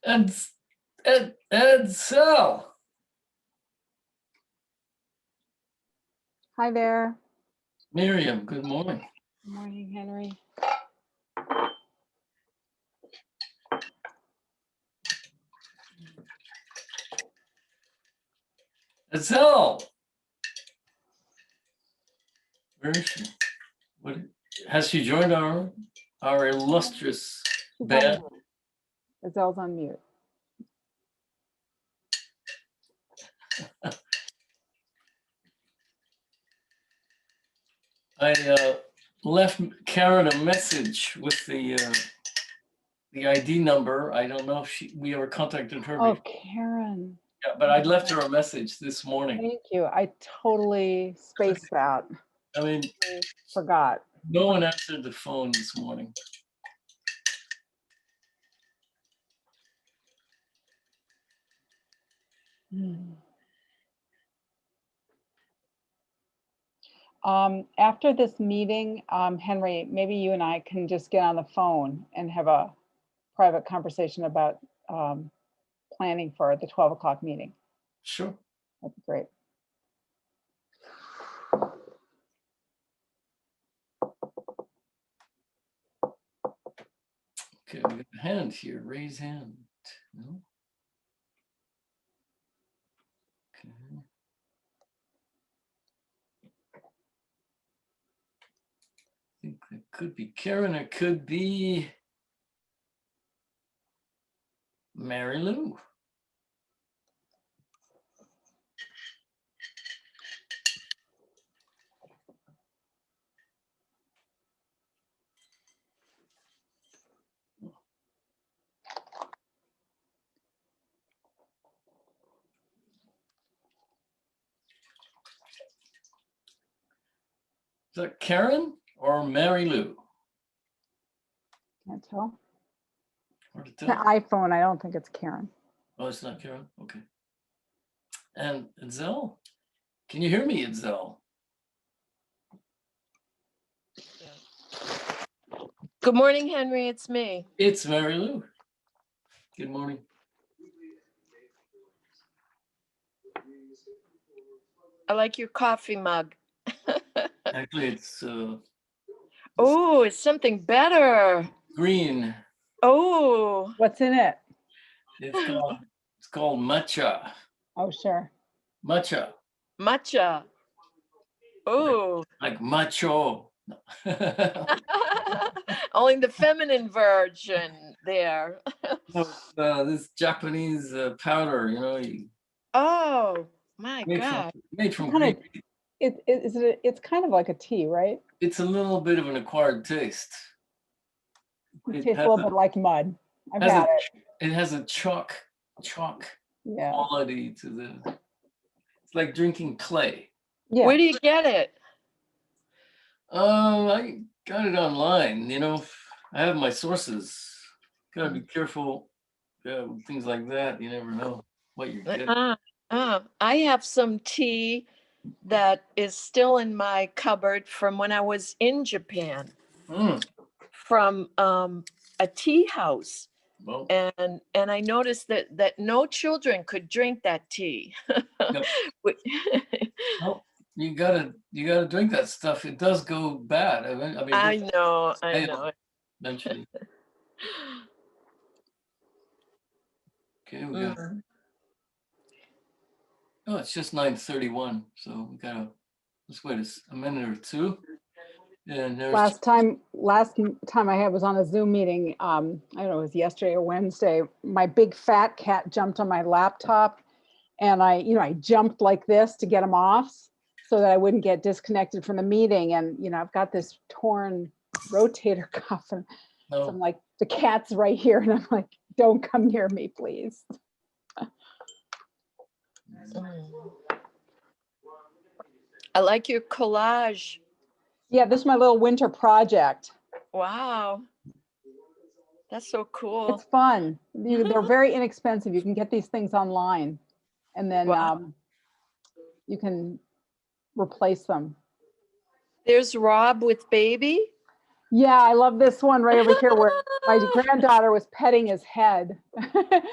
And so. Hi there. Miriam, good morning. Good morning, Henry. Edsel. Where is she? What has she joined our illustrious band? Edsel's on mute. I left Karen a message with the ID number. I don't know if we ever contacted her. Oh, Karen. Yeah, but I left her a message this morning. Thank you. I totally spaced that. I mean, forgot. No one answered the phone this morning. After this meeting, Henry, maybe you and I can just get on the phone and have a private conversation about planning for the 12 o'clock meeting. Sure. That'd be great. Okay, we got a hand here. Raise hand. No? Okay. I think it could be Karen, it could be Mary Lou. Is that Karen or Mary Lou? Can't tell. Hard to It's an tell. iPhone. I don't think it's Karen. Oh, it's not Karen? Okay. And Edsel? Can you hear me, Edsel? Good morning, Henry. It's me. It's Mary Lou. Good morning. I like your coffee mug. Actually, it's Oh, it's something better. green. Oh, What's in it? It's called matcha. Oh, sure. Matcha. matcha. Oh, Like macho. only the feminine version there. This Japanese powder, you know, Oh, my God. made from Kind green. of, it's kind of like a tea, right? It's a little bit of an acquired taste. It tastes a little bit like mud. I've had it. It has a chalk Yeah. quality to the. It's like drinking clay. Yeah. Where do you get it? I got it online. You know, I have my sources. Gotta be careful. Yeah, with things like that. You never know what you're getting. I have some tea that is still in my cupboard from when I was in Japan, from a tea house. Well, And I noticed that no children could drink that tea. Yep. Well, you gotta drink that stuff. It does go bad. I mean, I know. Eventually. Okay, we got. Oh, it's just 9:31, so we gotta let's wait a minute or two. And there's Last time I had was on a Zoom meeting. I don't know, it was yesterday or Wednesday. My big fat cat jumped on my laptop, and I jumped like this to get him off so that I wouldn't get disconnected from the meeting. And I've got this torn rotator cuff, and so I'm like, the cat's right here, and I'm like, don't come near me, please. I like your collage. Yeah, this is my little winter project. Wow. That's so cool. It's fun. They're very inexpensive. You can get these things online, and then you can replace them. There's Rob with baby. Yeah, I love this one right over here where my granddaughter was petting his head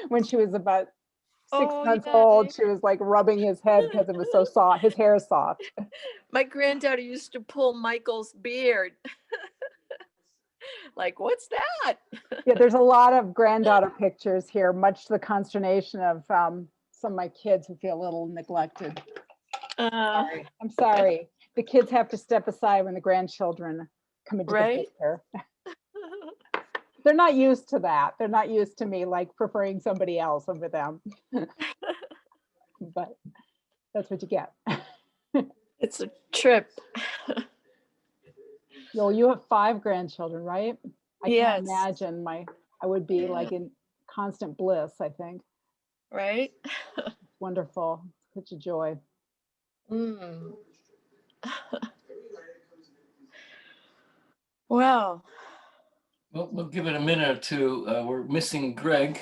when she was about 6 Oh, months yeah. old. She was like rubbing his head because it was so soft. His hair is soft. My granddaughter used to pull Michael's beard. Like, what's that? Yeah, there's a lot of granddaughter pictures here, much to the consternation of some of my kids who feel a little neglected. Sorry. I'm sorry. The kids have to step aside when the grandchildren come into the Right? picture. They're not used to that. They're not used to me like preferring somebody else over them. But that's what you get. It's a trip. Yo, you have 5 grandchildren, right? I Yes. can't imagine I would be like in constant bliss, I think. Right? Wonderful. Such a joy. Mm. Well, Well, we'll give it a minute or two. We're missing Greg.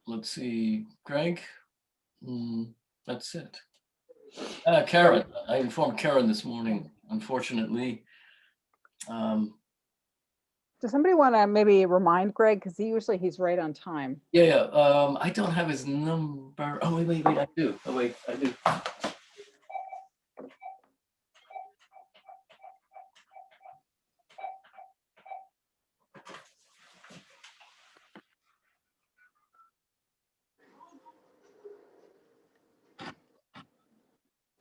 Let's see, Greg. That's it. Karen, I informed Karen this morning, unfortunately. Does somebody want to maybe remind Greg? Because he's right on time. Yeah. I don't have his number. Oh, wait, I do. Oh, wait, I do.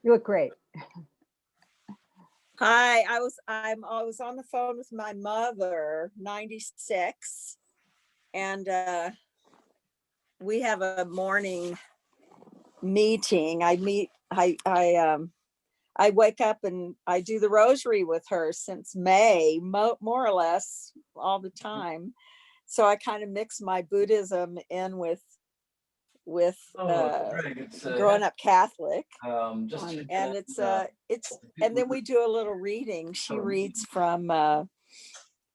You look great. Hi, I was on the phone with my mother, 96, and we have a morning meeting. I wake up and I do the rosary with her since May, more or less all the time. So I kind of mix my Buddhism in with Greg, it's growing up Catholic. just And it's and then we do a little reading. She reads from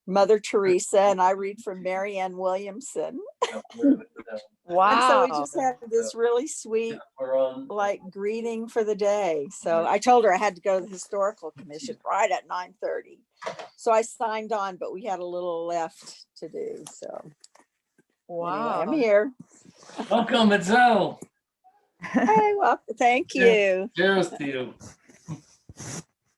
Mother Teresa and I read from Marianne Williamson. wow. And so we just have this really sweet like greeting for the day. So I told her I had to go to the historical commission right at 9:30. So I signed on, but we had a little left to do. So Wow. anyway, I'm here. Welcome, Etzel. Hey, well, thank you. Cheers to you.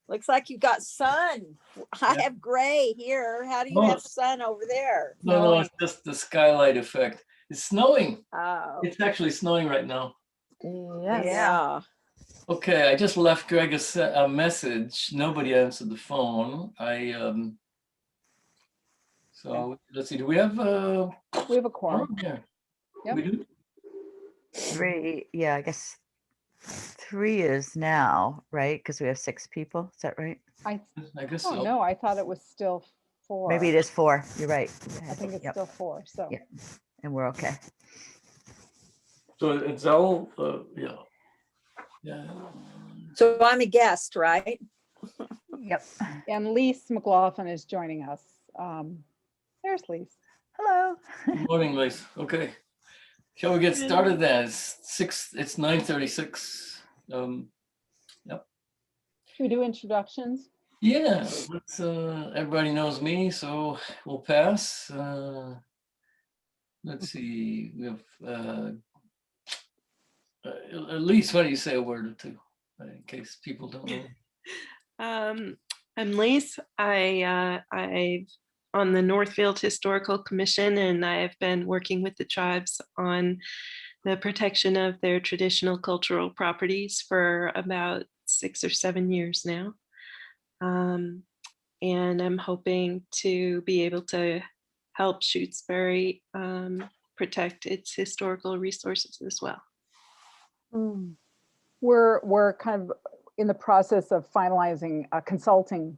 Looks like you got sun. I Yeah. have gray here. How do you have sun over there? No, it's just the skylight effect. It's snowing. Oh, It's actually snowing right now. Yes. yeah. Okay, I just left Greg a message. Nobody answered the phone. So let's see. Do we have We have a quorum. here? Yep. We do. 3, yeah, I guess 3 is now, right? Because we have 6 people. Is that right? I guess don't so. know. I thought it was still 4. Maybe it is 4. You're right. I think it's Yep, still 4. So Yeah. And we're okay. So it's all yeah. So I'm a guest, right? Yep. and Lise McLaughlin is joining us. There's Lise. Hello. Good morning, Lise. Okay. Shall we get started then? It's 9:36. Should we do introductions? Yeah, let's everybody knows me, so we'll pass. Let's see. We have at least why don't you say a word or two in case people don't know. I'm Lise. I'm on the Northfield Historical Commission, and I have been working with the tribes on the protection of their traditional cultural properties for about 6 or 7 years now. And I'm hoping to be able to help Shutesbury protect its historical resources as well. We're kind of in the process of finalizing a consulting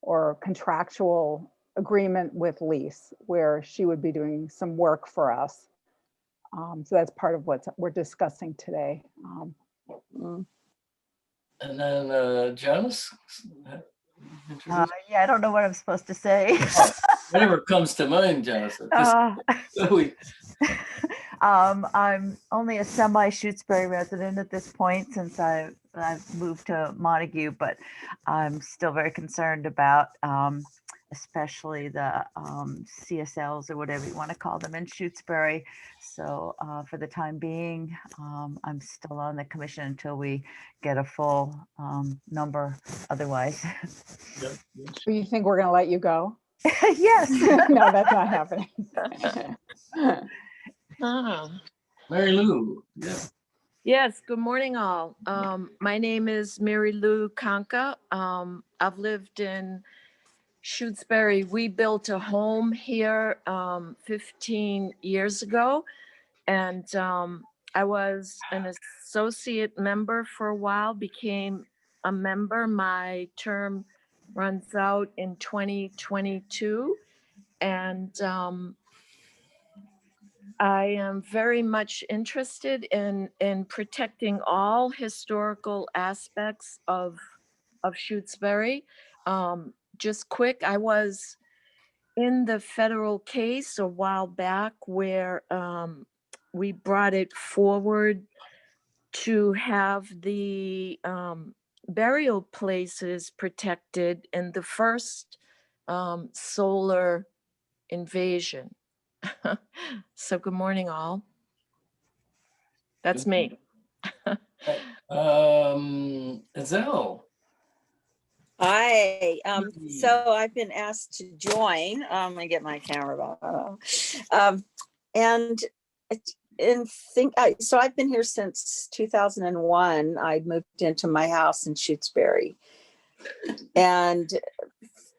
or contractual agreement with Lise, where she would be doing some work for us. So that's part of what we're discussing today. And then Janice, introduce Yeah, I don't know what I'm supposed to say. whatever comes to mind, Janice. I'm only a semi-Shutesbury resident at this point since I've moved to Montague, but I'm still very concerned about especially the CSLs or whatever you want to call them in Shutesbury. So for the time being, I'm still on the commission until we get a full number otherwise. Do you think we're going to let you go? Yes. No, that's not happening. Mary Lou. Yeah. Yes, good morning all. My name is Mary Lou Kanka. I've lived in Shutesbury. We built a home here 15 years ago, and I was an associate member for a while, became a member. My term runs out in 2022, and I am very much interested in protecting all historical aspects of Shutesbury. Just quick, I was in the federal case a while back where we brought it forward to have the burial places protected in the first solar invasion. So good morning, all. That's me. Azelle. Hi. So I've been asked to join. Let me get my camera back. And so I've been here since 2001. I moved into my house in Shutesbury, and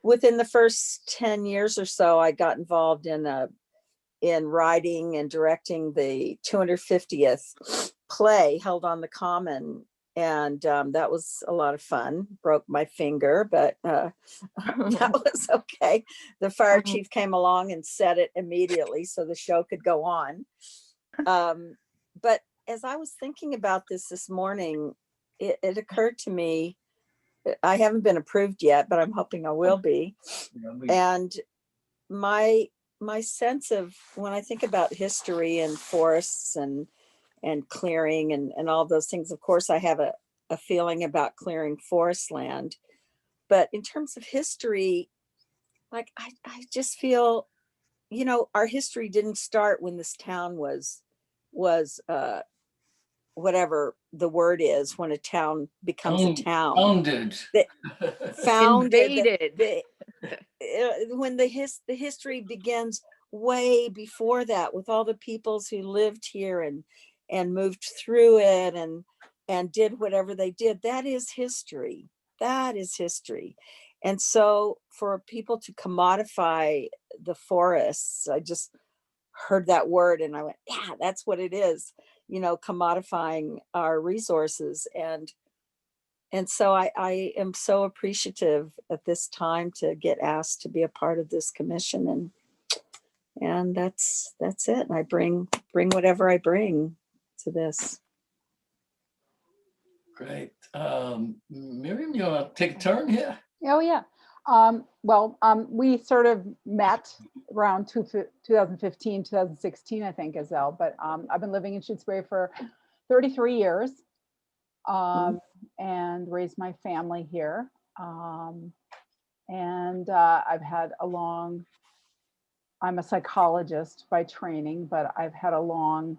within the first 10 years or so, I got involved in writing and directing the 250th play held on the Common. And that was a lot of fun. Broke my finger, but that was okay. The fire chief came along and set it immediately so the show could go on. But as I was thinking about this morning, it occurred to me, I haven't been approved yet, but I'm hoping I will be. And my sense of, when I think about history and forests and clearing and all those things, of course, I have a feeling about clearing forest land. But in terms of history, like I just feel, our history didn't start when this town was whatever the word is, when a town becomes a town. Invaded. When the history begins way before that, with all the peoples who lived here and moved through it and did whatever they did. That is history. That is history. And so for people to commodify the forests, I just heard that word and I went, yeah, that's what it is, commodifying our resources. And so I am so appreciative at this time to get asked to be a part of this commission, and that's it. And I bring whatever I bring to this. Great. Miriam, you want to take a turn here? Oh, yeah. We sort of met around 2015, 2016, I think, Azelle, but I've been living in Shutesbury for 33 years and raised my family here. I've had I'm a psychologist by training, but I've had a long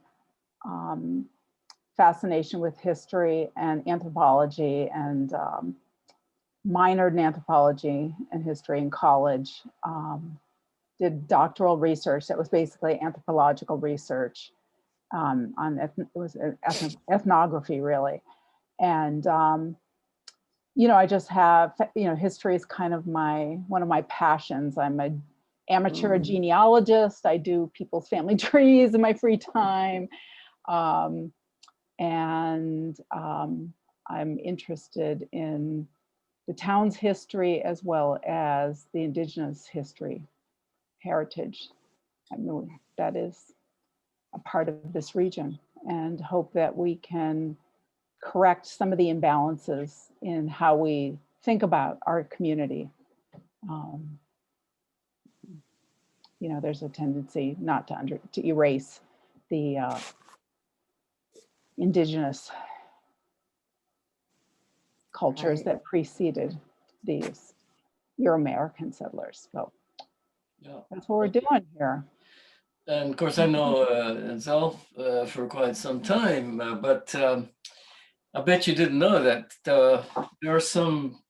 fascination with history and anthropology, and minored in anthropology and history in college. Did doctoral research that was basically anthropological research ethnography, really. And I just have, history is kind of one of my passions. I'm an amateur genealogist. I do people's family trees in my free time. I'm interested in the town's history as well as the indigenous heritage. I mean, that is a part of this region, and hope that we can correct some of the imbalances in how we think about our community. There's a tendency not to erase the indigenous cultures Right. that preceded these Euro-American settlers. So Yeah. that's what we're doing here. And of course, I know Zell for quite some time, but I bet you didn't know that there are some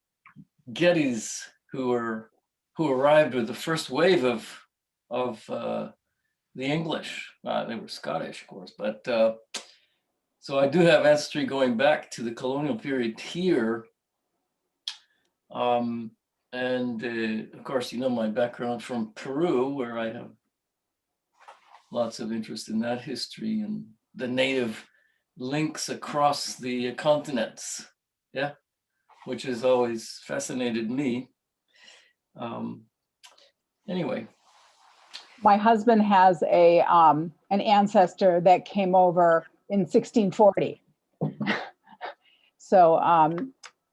Gettys who arrived with the first wave of the English. They were Scottish, of course, but so I do have ancestry going back to the colonial period here. And of course, you know my background from Peru, where I have lots of interest in that history and the native links across the continents. Yeah, which has always fascinated me. Anyway. My husband has an ancestor that came over in 1640. So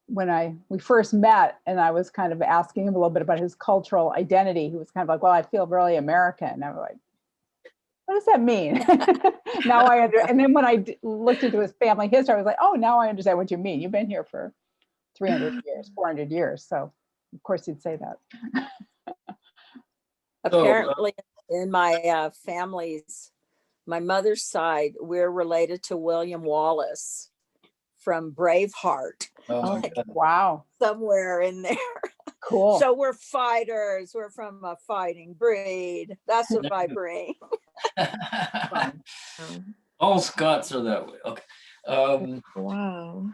when we first met and I was kind of asking him a little bit about his cultural identity, he was kind of like, well, I feel really American. And I'm like, what does that mean? Now I understand. And then when I looked into his family history, I was like, oh, now I understand what you mean. You've been here for 300 years, 400 years. So of course he'd say that. Apparently in my my mother's side, we're related to William Wallace from Braveheart. Oh, wow. Somewhere in there. Cool. So we're fighters. We're from a fighting breed. That's what I bring. All Scots are that way. Okay. Wow.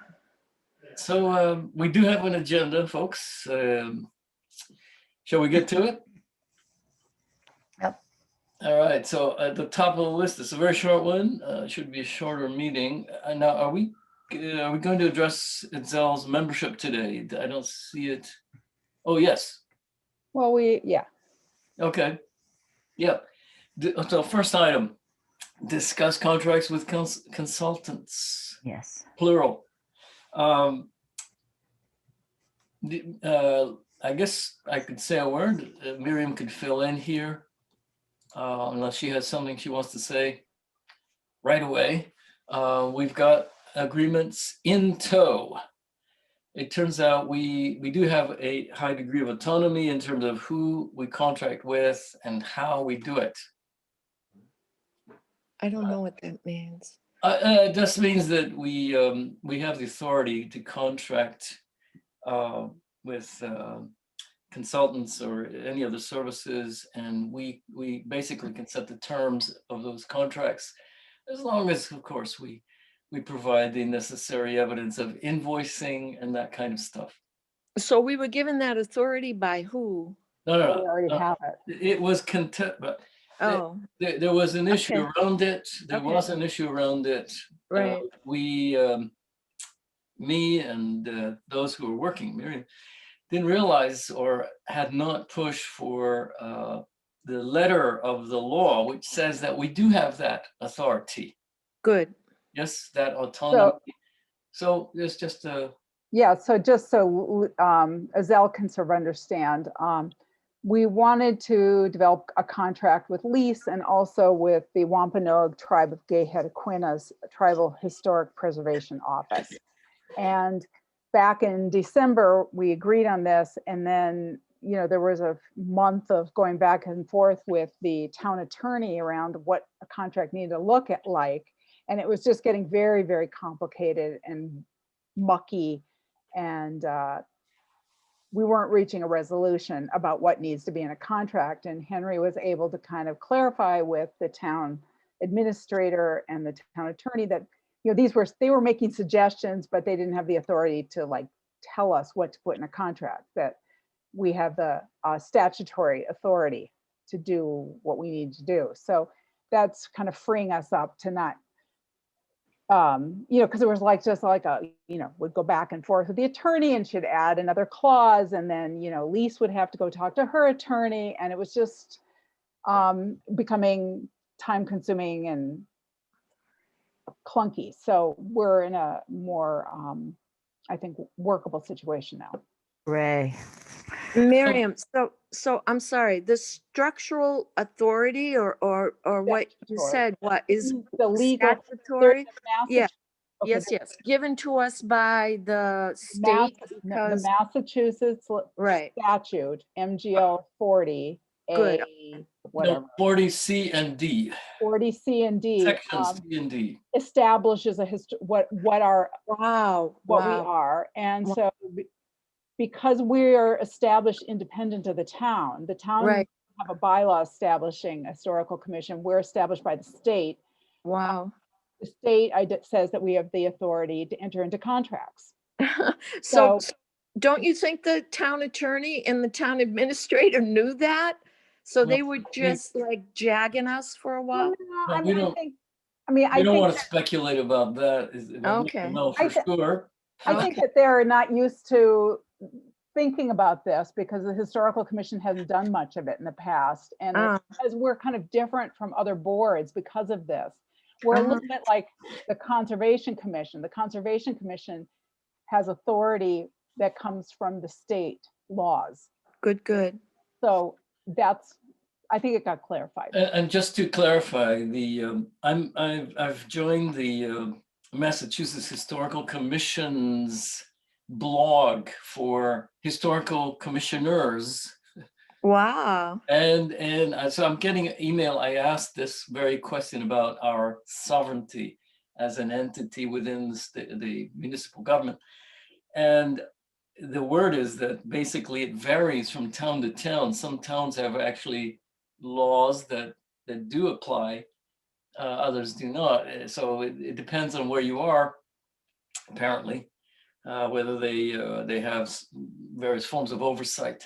So we do have an agenda, folks. Shall we get to it? Yep. All right. So at the top of the list, it's a very short one. Should be a shorter meeting. Now, are we going to address Zell's membership today? I don't see it. Oh, yes. Well, yeah. Okay. Yeah. So first item, discuss contracts with consultants. Yes. Plural. I guess I could say a word. Miriam could fill in here, unless she has something she wants to say right away. We've got agreements in tow. It turns out we do have a high degree of autonomy in terms of who we contract with and how we do it. I don't know what that means. It just means that we have the authority to contract with consultants or any other services, and we basically can set the terms of those contracts, as long as, of course, we provide the necessary evidence of invoicing and that kind of stuff. So we were given that authority by who? No. We already have it. It was but Oh, there was an issue Okay. around it. There Okay. was an issue around it. right. Me and those who were working, Miriam, didn't realize or had not pushed for the letter of the law, which says that we do have that authority. Good. Yes, that autonomy. So it's just a. Yeah, so just so Zell can sort of understand, we wanted to develop a contract with LEASE and also with the Wampanoag Tribe of Gay-Hedequina's Tribal Historic Preservation Office. And back in December, we agreed on this, and then there was a month of going back and forth with the town attorney around what a contract needed to look like. And it was just getting very, very complicated and mucky. And we weren't reaching a resolution about what needs to be in a contract. And Henry was able to kind of clarify with the town administrator and the town attorney that they were making suggestions, but they didn't have the authority to tell us what to put in a contract, that we have the statutory authority to do what we need to do. So that's kind of freeing us up to not, because it was would go back and forth with the attorney and she'd add another clause, and then, LEASE would have to go talk to her attorney, and it was just becoming time consuming and clunky. So we're in a more, I think, workable situation now. Ray. Miriam, so I'm sorry, the structural authority or what you Statutory. said, what is The legal, there's statutory? a Yeah, Okay, yes, given to us by the Mass- state the because, Massachusetts right, statute, MGL 40, good. A, whatever, 40 C and D, 40 C and D, sections C and D. establishes what Wow, we wow, are. And Wow. so because we're established independent of the town right, have a bylaw establishing a historical commission. We're established by the state. wow. The state says that we have the authority to enter into contracts. So So- don't you think the town attorney and the town administrator knew that? So they were just like jagging us for a while? No, I we mean, don't- I mean, We I don't think want to speculate about that. Okay. No, for sure. I think Okay. that they're not used to thinking about this because the historical commission hasn't done much of it in the past. And because we're kind of different from other boards because of this, we're a little bit like the conservation commission. The conservation commission has authority that comes from the state laws. Good. So I think it got clarified. And just to clarify, I've joined the Massachusetts Historical Commission's blog for historical commissioners. Wow. And so I'm getting an email. I asked this very question about our sovereignty as an entity within the municipal government. And the word is that basically it varies from town to town. Some towns have actually laws that do apply, others do not. So it depends on where you are, apparently, whether they have various forms of oversight.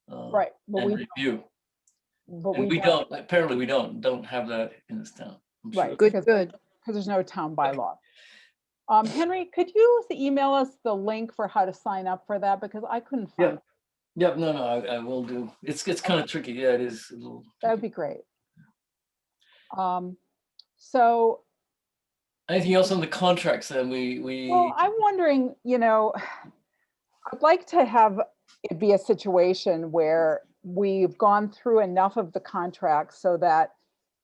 Right. But and review. And we don't, apparently we don't have that in this town. I'm sure. Right. Good. Because there's no town bylaw. Henry, could you email us the link for how to sign up for that? Because I couldn't find it. Yep, no, I will do. It's kind of tricky. Yeah, it is a little That would be great. So, anything else on the contracts then well, I'm wondering, I'd like to have it be a situation where we've gone through enough of the contracts so that,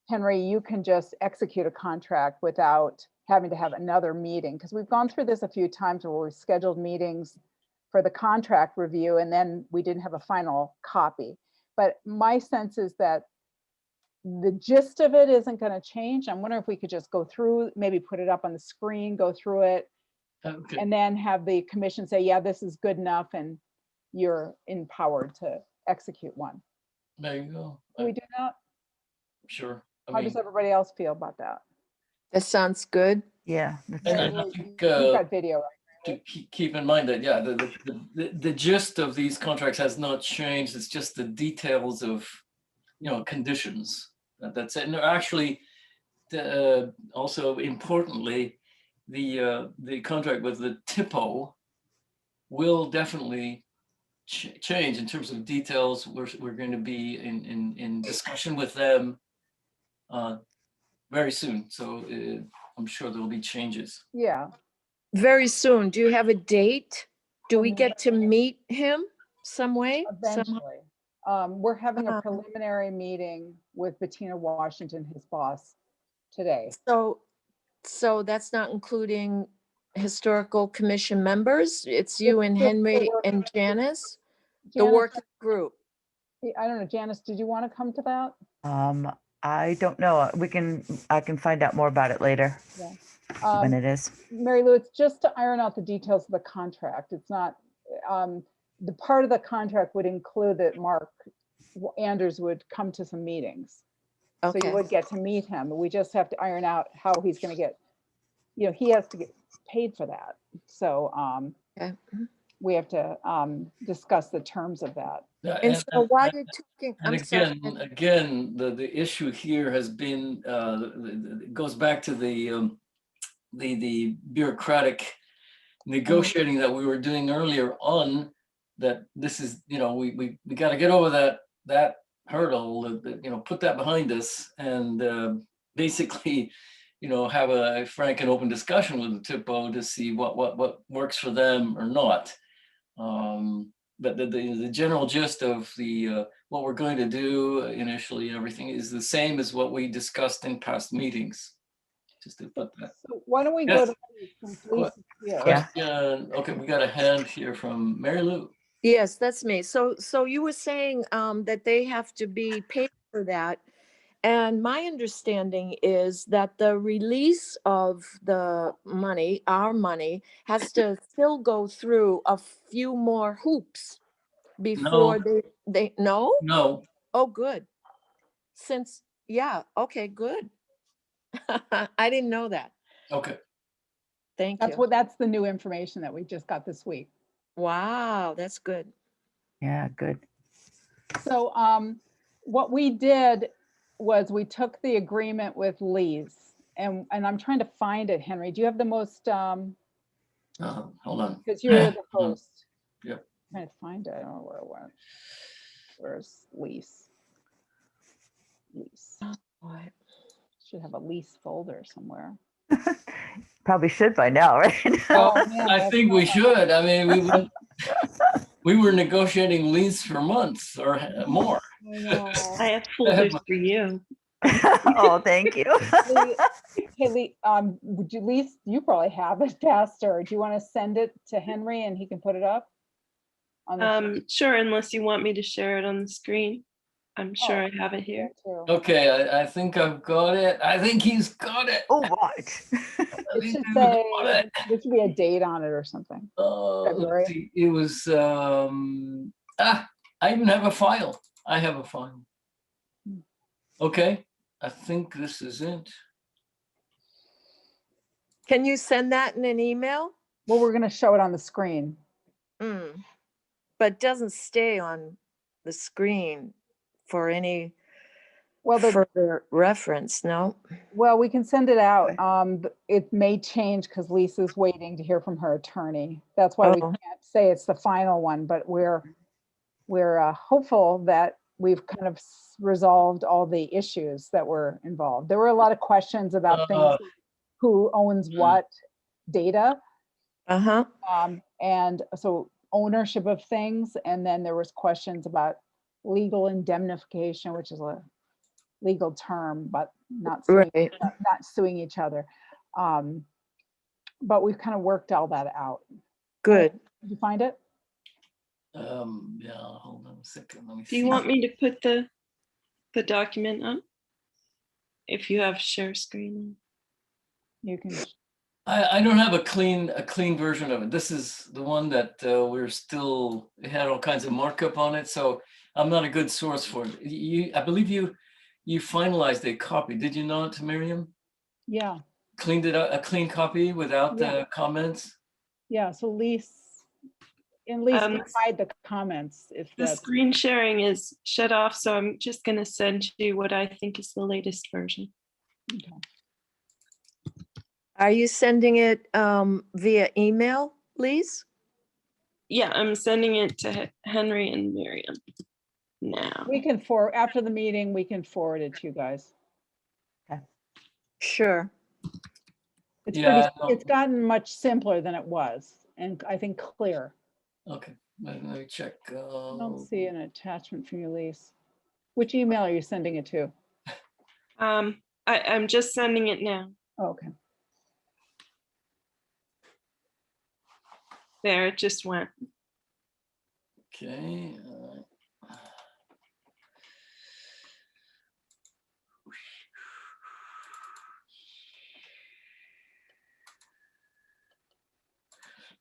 Henry, you can just execute a contract without having to have another meeting. Because we've gone through this a few times where we've scheduled meetings for the contract review and then we didn't have a final copy. But my sense is that the gist of it isn't going to change. I'm wondering if we could just go through, maybe put it up on the screen, go through it, okay. and then have the commission say, yeah, this is good enough and you're empowered to execute one. There you go. Can we do that? Sure. How does everybody else feel about that? That sounds good. Yeah. that's And good. I think You've got video, to keep in mind that, yeah, the gist of these contracts has not changed. It's just the details of, conditions. That's it. And actually, also importantly, the contract with the TIPO will definitely change in terms of details. We're going to be in discussion with them very soon. So I'm sure there'll be changes. Yeah. Very soon. Do you have a date? Do we get to meet him some way? Eventually. We're having a Uh, preliminary meeting with Bettina Washington, his boss, today. So that's not including historical commission members? It's you and It's just the Henry work- and Janice? The Janice, working group? I don't know, Janice, did you want to come to that? I don't know. I can find out more about it later when it is. Mary Lou, it's just to iron out the details of the contract. It's not, the part of the contract would include that Mark Anders would come to some meetings. So Okay. you would get to meet him. We just have to iron out how he's going to get, he has to get paid for that. So Okay. we have to discuss the terms of that. And so while you're talking, And I'm sorry. again, the issue here has been, it goes back to the bureaucratic negotiating that we were doing earlier on, that this is, we got to get over that hurdle, put that behind us and basically, have a frank and open discussion with the TIPO to see what works for them or not. but the general gist of the what we're going to do initially, everything is the same as what we discussed in past meetings. Just to put that. So why don't we Yes. go to Lisa since Lisa's here? Yeah. Question. Okay, we got a hand here from Mary Lou. Yes, that's me. So you were saying that they have to be paid for that. And my understanding is that the release of the money, our money, has to still go through a few more hoops before they no? No. Oh, good. Since, yeah, okay, good. I didn't know that. Okay. Thank That's you. that's the new information that we just got this week. Wow, that's good. Yeah, good. So what we did was we took the agreement with Lee's and I'm trying to find it, Henry. Do you have the most, Hold on. because you're the Hold on. host. Yep. I'm trying to find it. I don't know where it went. Where's lease? Lease. What? Should have a lease folder somewhere. Probably should by now, right? Oh, man, I that's think we not- should. I mean, we were negotiating lease for months or more. I know. I have folders for you. Oh, thank you. Lee, hey, Lee, would you lease, you probably have it, Pastor. Do you want to send it to Henry and he can put it up? On the Sure, unless you want me to share it on the screen. I'm sure I have it here. too. Okay, I think I've got it. I think he's got it. Oh, what? It should say, there should be a date on it or something. February. Let's see. It was, I even have a file. I have a file. Okay, I think this is it. Can you send that in an email? Well, we're going to show it on the screen. Mm. But it doesn't stay on the screen for any Well, further reference, no? well, we can send it out. Okay. It may change because Lisa's waiting to hear from her attorney. That's why we Oh. can't say it's the final one, but we're hopeful that we've kind of resolved all the issues that were involved. There were a lot of questions about things, like who owns what data, Uh-huh. and so ownership of things. And then there was questions about legal indemnification, which is a legal term, but not suing, Right. not suing each other. But we've kind of worked all that out. Good. Did you find it? Yeah, hold on a second. Let me Do see. you want me to put the document up? If you have share screen. You can. I don't have a clean version of it. This is the one that it had all kinds of markup on it, so I'm not a good source for it. I believe you finalized a copy, did you not, Miriam? Yeah. Cleaned it up, a clean copy without the comments? Yeah. So Lise can hide the comments if The that's. screen sharing is shut off, so I'm just going to send you what I think is the latest version. Okay. Are you sending it via email, Lise? Yeah, I'm sending it to Henry and Miriam now. We can forward, after the meeting, we can forward it to you guys. Sure. It's Yeah, pretty, it's gotten much simpler than it was, and I think clear. Okay, let me check. I don't see an attachment from you, Lise. Which email are you sending it to? I'm just sending it now. Oh, okay. There, it just went. Okay.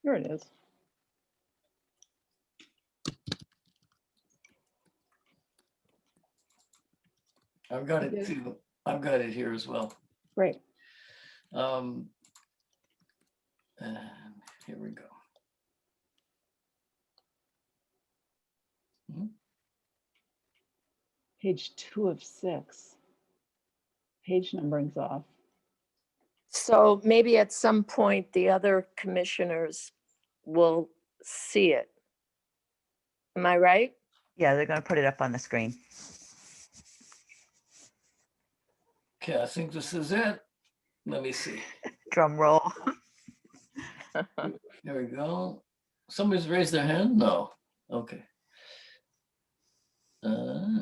Here it is. I've got it too. I've got it here as well. Great. And here we go. Page 2 of 6. Page numbering's off. So maybe at some point, the other commissioners will see it. Am I right? Yeah, they're going to put it up on the screen. Okay, I think this is it. Let me see. Drum roll. There we go. Somebody's raised their hand? No. Okay.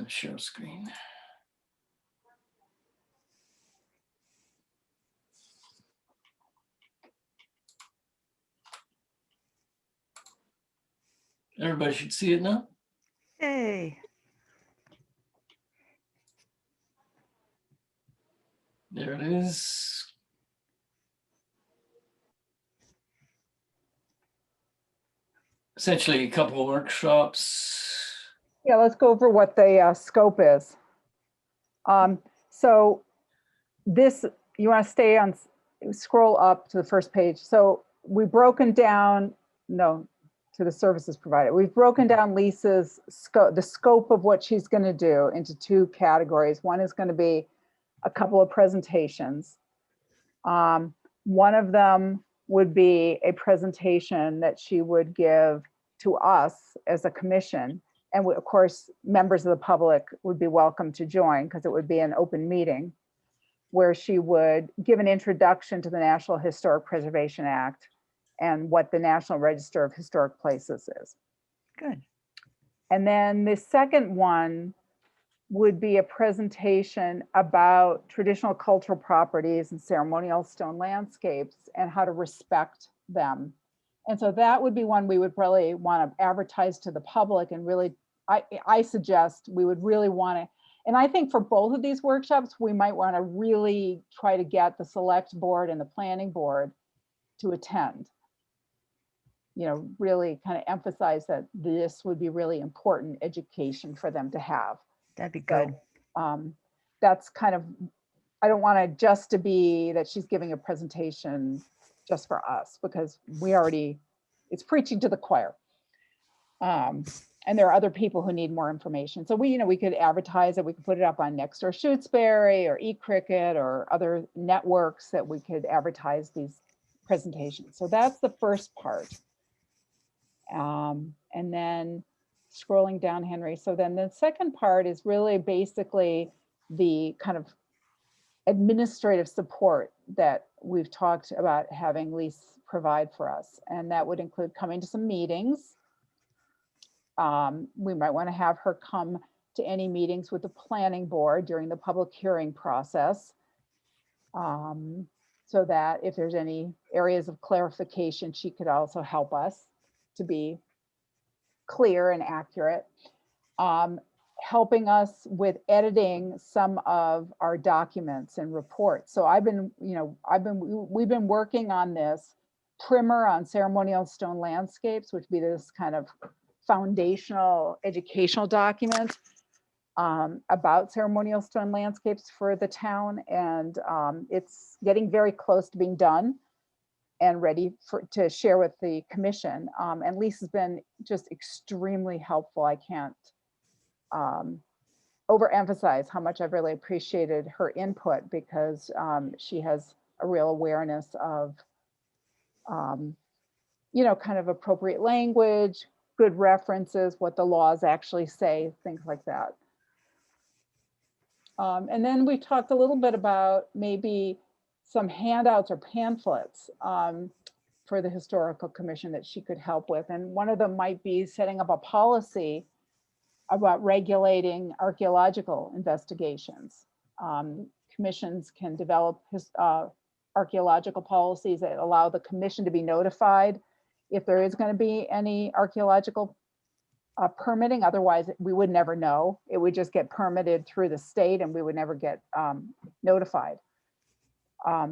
Share screen. Everybody should see it now. Hey, There it is. Essentially a couple of workshops. Yeah, let's go over what the scope is. So this, you want to stay on, scroll up to the first page. So we've broken down, no, to the services provided. We've broken down Lisa's scope, the scope of what she's going to do into two categories. One is going to be a couple of presentations. One of them would be a presentation that she would give to us as a commission. And of course, members of the public would be welcome to join because it would be an open meeting where she would give an introduction to the National Historic Preservation Act and what the National Register of Historic Places is. good. And then the second one would be a presentation about traditional cultural properties and ceremonial stone landscapes and how to respect them. And so that would be one we would probably want to advertise to the public and really, I suggest we would really want to, and I think for both of these workshops, we might want to really try to get the select board and the planning board to attend. You know, really kind of emphasize that this would be really important education for them to have. That'd be So, good. that's kind of, I don't want it just to be that she's giving a presentation just for us because we already, it's preaching to the choir. And there are other people who need more information. So we, you know, we could advertise it. We could put it up on Nextdoor Shutesbury or eCricket or other networks that we could advertise these presentations. So that's the first part. And then scrolling down, Henry. So then the second part is really basically the kind of administrative support that we've talked about having Lise provide for us. And that would include coming to some meetings. We might want to have her come to any meetings with the planning board during the public hearing process. So that if there's any areas of clarification, she could also help us to be clear and accurate. Helping us with editing some of our documents and reports. So we've been working on this primer on ceremonial stone landscapes, which would be this kind of foundational educational document about ceremonial stone landscapes for the town. And it's getting very close to being done and ready to share with the commission. And Lisa's been just extremely helpful. I can't overemphasize how much I've really appreciated her input because she has a real awareness of, kind of appropriate language, good references, what the laws actually say, things like that. And then we talked a little bit about maybe some handouts or pamphlets for the Historical Commission that she could help with. And one of them might be setting up a policy about regulating archaeological investigations. Commissions can develop archaeological policies that allow the commission to be notified if there is going to be any archaeological permitting. Otherwise, we would never know. It would just get permitted through the state and we would never get notified.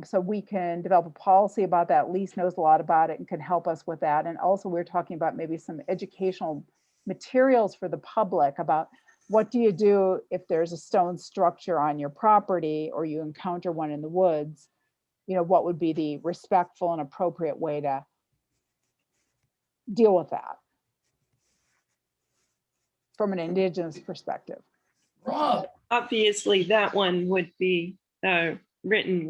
So we can develop a policy about that. Lise knows a lot about it and can help us with that. And also we're talking about maybe some educational materials for the public about what do you do if there's a stone structure on your property or you encounter one in the woods, what would be the respectful and appropriate way to deal with that from an Indigenous perspective. Rob. Obviously, that one would be written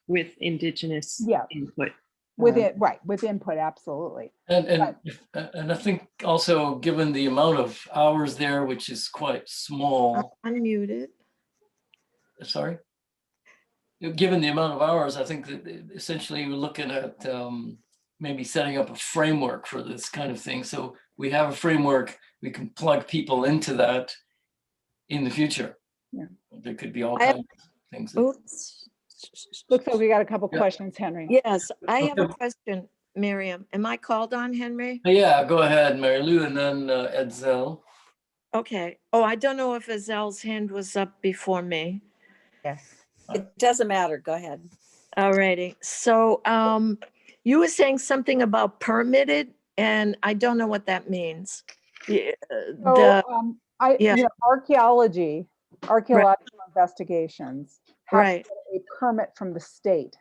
with Indigenous input. With it, right, with input, absolutely. And I think also given the amount of hours there, which is quite small. Unmuted. Sorry? Given the amount of hours, I think that essentially we're looking at maybe setting up a framework for this kind of thing. So we have a framework, we can plug people into that in the future. Yeah. There could be all I have- kinds of things. Oops. Looks like we got a couple Yeah. questions, Henry. Yes, I have a Okay. question, Miriam. Am I called on, Henry? Yeah, go ahead, Mary Lou, and then Edsel. Okay. Oh, I don't know if Azel's hand was up before me. Yes. It doesn't matter. Go ahead. All righty. So you were saying something about permitted, and I don't know what that means. Yeah, So yeah. archaeological investigations have Right. a permit from the state.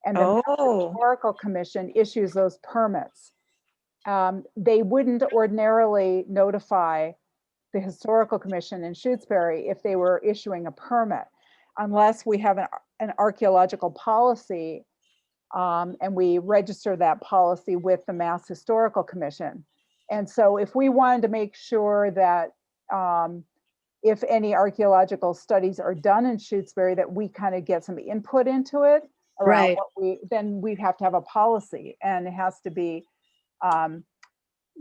And the Mass Oh, Historical Commission issues those permits. They wouldn't ordinarily notify the Historical Commission in Shutesbury if they were issuing a permit, unless we have an archaeological policy and we register that policy with the Mass Historical Commission. And so if we wanted to make sure that if any archaeological studies are done in Shutesbury, that we kind of get some input into it around right. what then we'd have to have a policy, and it has to be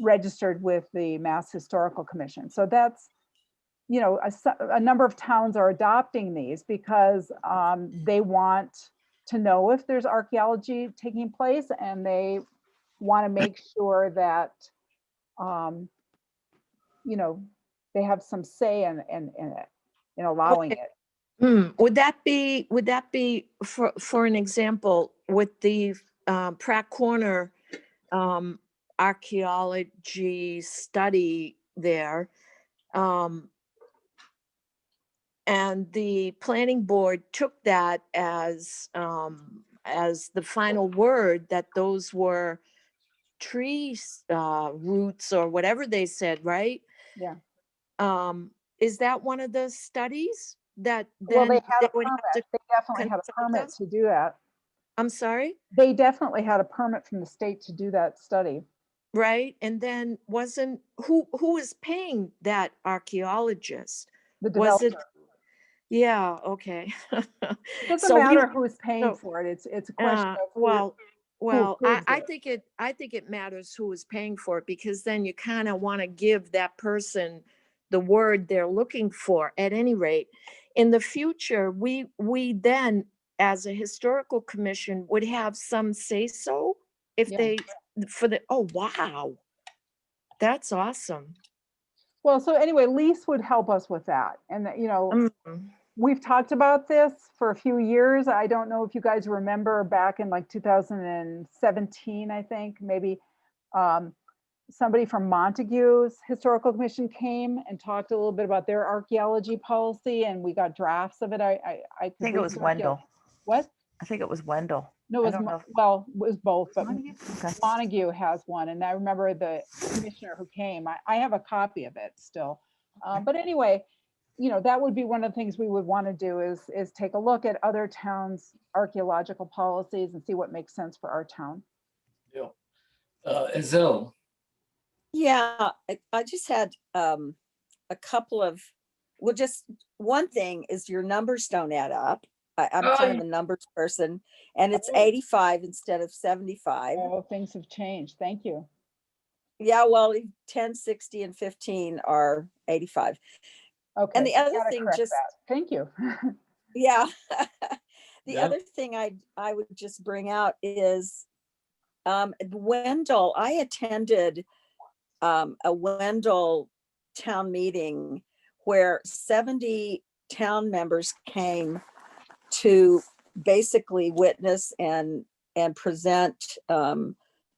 registered with the Mass Historical Commission. So that's, you know, a number of towns are adopting these because they want to know if there's archaeology taking place, and they want to make sure that, you know, they have some say in it, in allowing Okay. it. Would that be for an example with the Pratt Corner archaeology study there? And the planning board took that as the final word, that those were tree roots or whatever they said, right? Yeah. Is that one of the studies that Well, then they had they a would have permit. to They definitely had a consult permit us? to do that. I'm sorry? They definitely had a permit from the state to do that study. Right? And then who was paying that archaeologist? The Was it? developer. Yeah, okay. It doesn't So we matter who's paying so, for it. It's a question of who well, approves I it. think it matters who is paying for it, because then you kind of want to give that person the word they're looking for. At any rate, in the future, we then, as a historical commission, would have some say so if Yeah. they oh wow, that's awesome. Well, so anyway, Lise would help us with that. And, you know, Mm, we've talked about this for a few years. I don't know if you guys remember back in like 2017, I think, maybe somebody from Montague's Historical Commission came and talked a little bit about their archaeology policy, and we got drafts of it. I could I think it was recirculate- Wendell. What? I think it was Wendell. No, I it don't know was, if- well, it was both, but Montague? Okay. Montague has one, and I remember the commissioner who came. I have a copy of it still. But anyway, you know, that would be one of the things we would want to do is take a look at other towns' archaeological policies and see what makes sense for our town. Yeah. Ezel. Yeah, I just had a couple of, well, just one thing is your numbers don't add up. I'm kind of a numbers person, and it's 85 instead of 75. Oh, things have changed. Thank you. Yeah, well, 10, 60, and 15 are 85. Okay. And the other gotta thing, correct just that. Thank you. yeah, the Yeah. other thing I would just bring out is Wendell. I attended a Wendell town meeting where 70 town members came to basically witness and present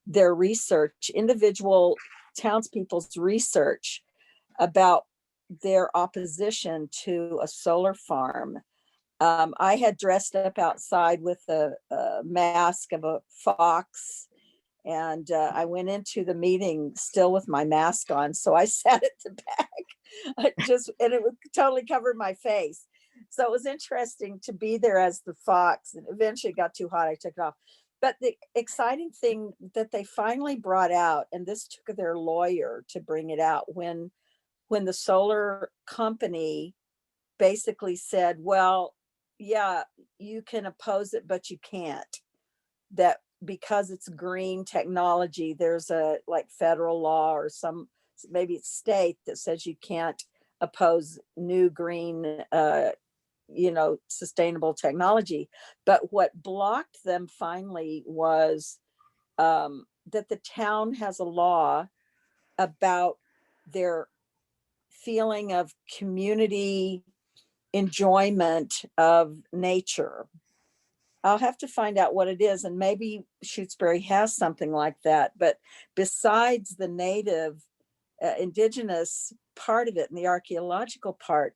their research, individual townspeople's research about their opposition to a solar farm. I had dressed up outside with a mask of a fox, and I went into the meeting still with my mask on. So I sat at the back, and it would totally cover my face. So it was interesting to be there as the fox, and eventually it got too hot. I took it off. But the exciting thing that they finally brought out, and this took their lawyer to bring it out, when the solar company basically said, well, yeah, you can oppose it, but you can't. That because it's green technology, there's a like federal law or some, maybe it's state that says you can't oppose new green, sustainable technology. But what blocked them finally was that the town has a law about their feeling of community enjoyment of nature. I'll have to find out what it is, and maybe Shutesbury has something like that. But besides the native, indigenous part of it and the archaeological part,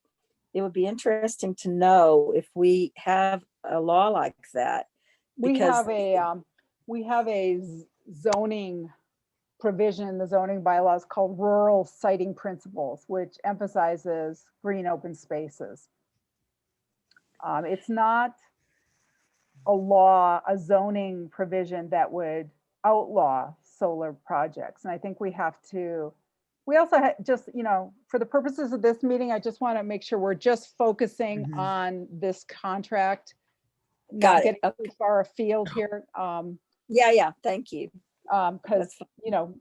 it would be interesting to know if we have a law like that. We Because have a zoning provision in the zoning bylaws called rural siting principles, which emphasizes green open spaces. It's not a law, a zoning provision that would outlaw solar projects. And I think we also just, for the purposes of this meeting, I just want to make sure we're just focusing on this contract, not getting too far afield here. Yeah, thank you. Because,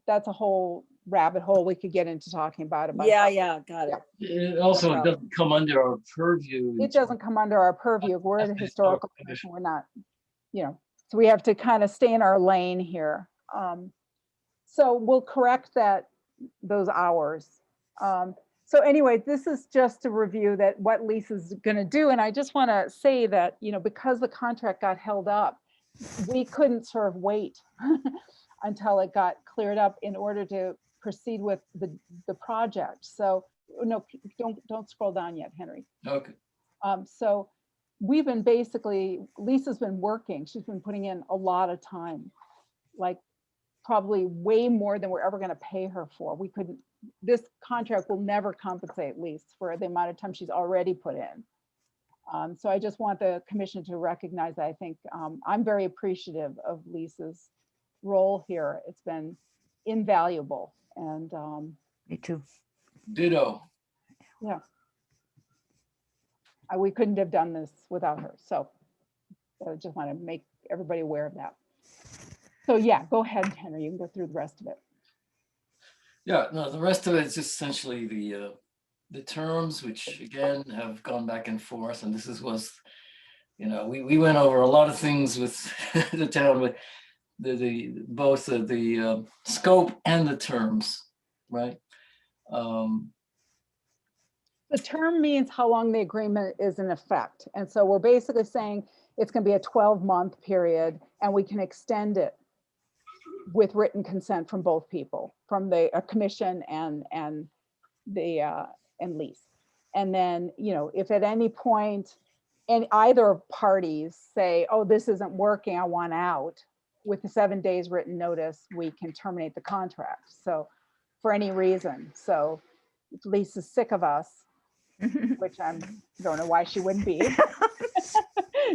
that's a whole rabbit hole we could get into talking about. Yeah, got it. It also doesn't come under our purview. It doesn't come under our purview. We're the historical commission. We're not, so we have to kind of stay in our lane here. So we'll correct those hours. So anyway, this is just to review that what Lisa's going to do. And I just want to say that, because the contract got held up, we couldn't sort of wait until it got cleared up in order to proceed with the project. So no, don't scroll down yet, Henry. Okay. So we've been Lisa's been working. She's been putting in a lot of time, like probably way more than we're ever going to pay her for. This contract will never compensate Lisa for the amount of time she's already put in. So I just want the commission to recognize that. I think I'm very appreciative of Lisa's role here. It's been invaluable. And Me too. Ditto. yeah, we couldn't have done this without her. So I just want to make everybody aware of that. So yeah, go ahead, Henry. You can go through the rest of it. Yeah, no, the rest of it is just essentially the terms, which again have gone back and forth. And was, we went over a lot of things with the town with both the scope and the terms, right? The term means how long the agreement is in effect. And so we're basically saying it's going to be a 12-month period, and we can extend it with written consent from both people, from the commission and lease. And then, if at any point either parties say, oh, this isn't working, I want out, with the 7 days written notice, we can terminate the contract. So for any reason. So if Lisa's sick of us, which I don't know why she wouldn't be.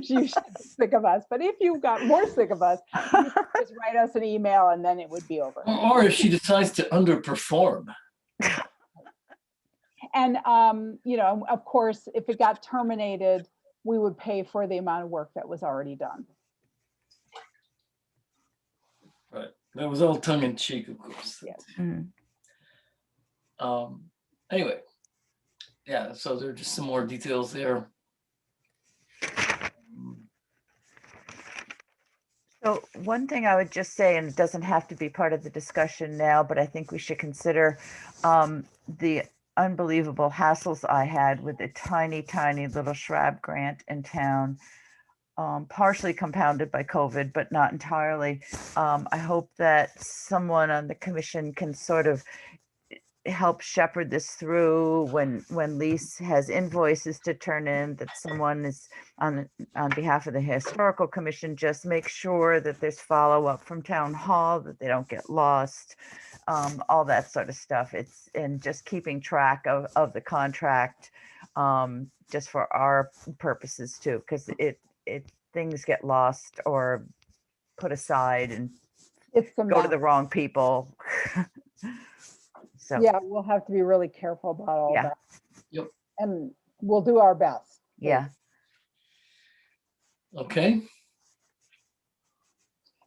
She's sick of us. But if you got more sick of us, you could just write us an email and then it would be over. Or if she decides to underperform. And, of course, if it got terminated, we would pay for the amount of work that was already done. Right. That was all tongue in cheek, of course. Yes. Anyway, yeah, so there are just some more details there. So one thing I would just say, and it doesn't have to be part of the discussion now, but I think we should consider the unbelievable hassles I had with a tiny, tiny little shrub grant in town, partially compounded by COVID, but not entirely. I hope that someone on the commission can sort of help shepherd this through when Lise has invoices to turn in, that someone is on behalf of the historical commission, just make sure that there's follow-up from town hall, that they don't get lost, all that sort of stuff. And just keeping track of the contract, just for our purposes too, because things get lost or put aside and go to the wrong people. So yeah, we'll have to be really careful about all that. Yep. And we'll do our best. Yeah. Okay.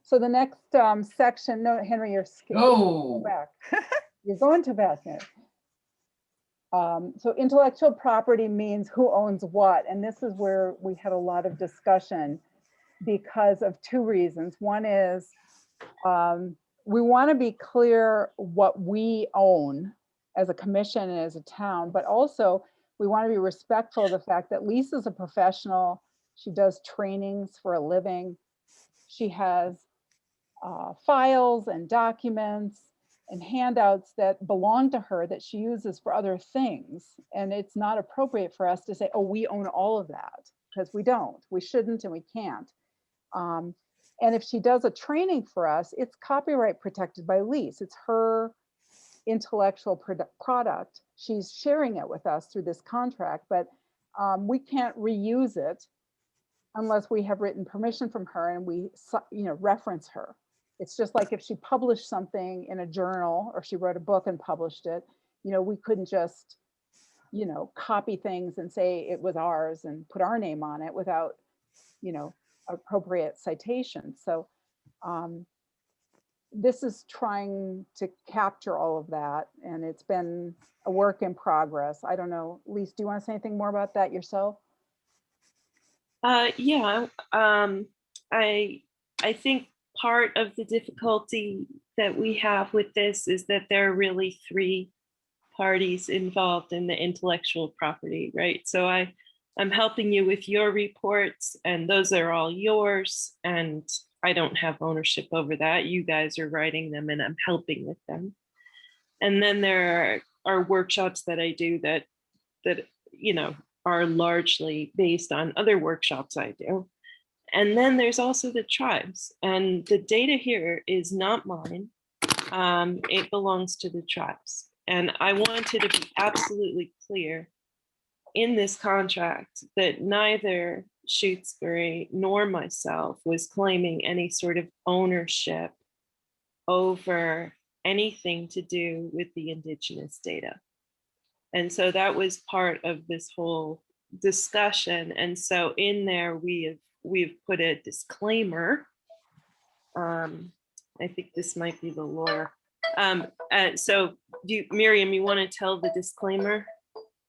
So the next section, no, Henry, you're skipping. Go Oh, back. You're going too fast, Henry. So intellectual property means who owns what. And this is where we had a lot of discussion because of two reasons. One is we want to be clear what we own as a commission and as a town, but also we want to be respectful of the fact that Lisa's a professional. She does trainings for a living. She has files and documents and handouts that belong to her that she uses for other things. And it's not appropriate for us to say, oh, we own all of that, because we don't. We shouldn't and we can't. And if she does a training for us, it's copyright protected by lease. It's her intellectual product. She's sharing it with us through this contract, but we can't reuse it unless we have written permission from her and we reference her. It's just like if she published something in a journal or she wrote a book and published it, we couldn't just, copy things and say it was ours and put our name on it without, appropriate citation. So this is trying to capture all of that, and it's been a work in progress. I don't know, Lise, do you want to say anything more about that yourself? Yeah, I think part of the difficulty that we have with this is that there are really three parties involved in the intellectual property, right? So I'm helping you with your reports, and those are all yours, and I don't have ownership over that. You guys are writing them and I'm helping with them. And then there are workshops that I do that are largely based on other workshops I do. And then there's also the tribes, and the data here is not mine. It belongs to the tribes. And I wanted to be absolutely clear in this contract that neither Shutesbury nor myself was claiming any sort of ownership over anything to do with the Indigenous data. And so that was part of this whole discussion. And so in there, we've put a disclaimer. I think this might be the lawyer. So Miriam, you want to tell the disclaimer?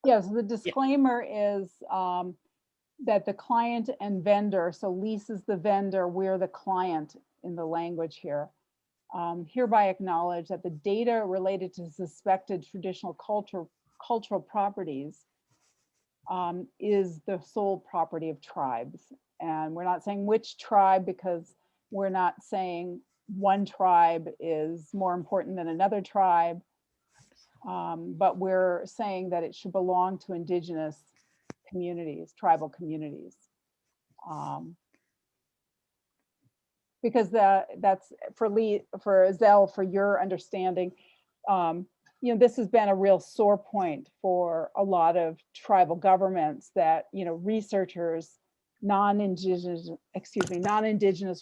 Yes, the disclaimer is that the client and vendor, so Lise is the vendor, we're the client in the language here, hereby acknowledge that the data related to suspected traditional cultural properties is the sole property of tribes. And we're not saying which tribe, because we're not saying one tribe is more important than another tribe. But we're saying that it should belong to Indigenous communities, tribal communities. Because that's for Zell, for your understanding, this has been a real sore point for a lot of tribal governments that, researchers, non-Indigenous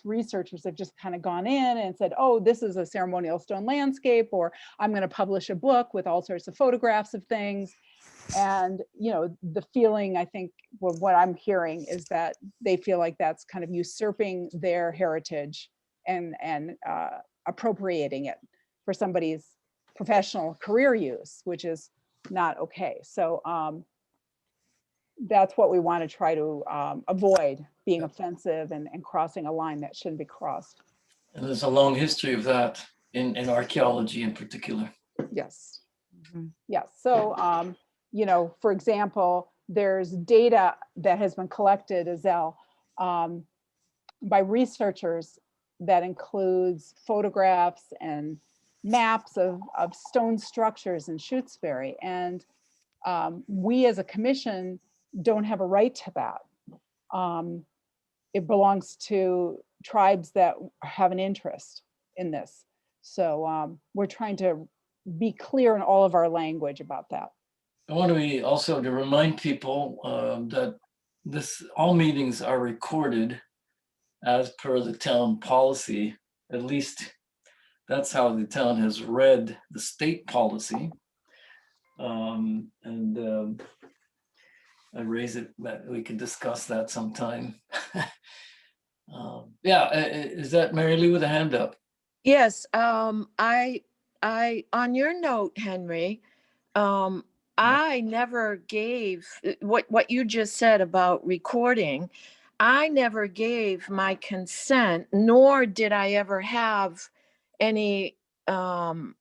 researchers have just kind of gone in and said, oh, this is a ceremonial stone landscape, or I'm going to publish a book with all sorts of photographs of things. And, the feeling, I think, what I'm hearing is that they feel like that's kind of usurping their heritage and appropriating it for somebody's professional career use, which is not okay. So that's what we want to try to avoid, being offensive and crossing a line that shouldn't be crossed. And there's a long history of that in archaeology in particular. Yes. Mm-hmm. Yes. So, for example, there's data that has been collected, Azelle, by researchers that includes photographs and maps of stone structures in Shutesbury. And we as a commission don't have a right to that. It belongs to tribes that have an interest in this. So we're trying to be clear in all of our language about that. I want to also to remind people that all meetings are recorded as per the town policy. At least that's how the town has read the state policy. I raise it that we can discuss that sometime. Yeah, is that Mary Lou with a hand up? Yes, on your note, Henry, I never gave what you just said about recording. I never gave my consent, nor did I ever have any. I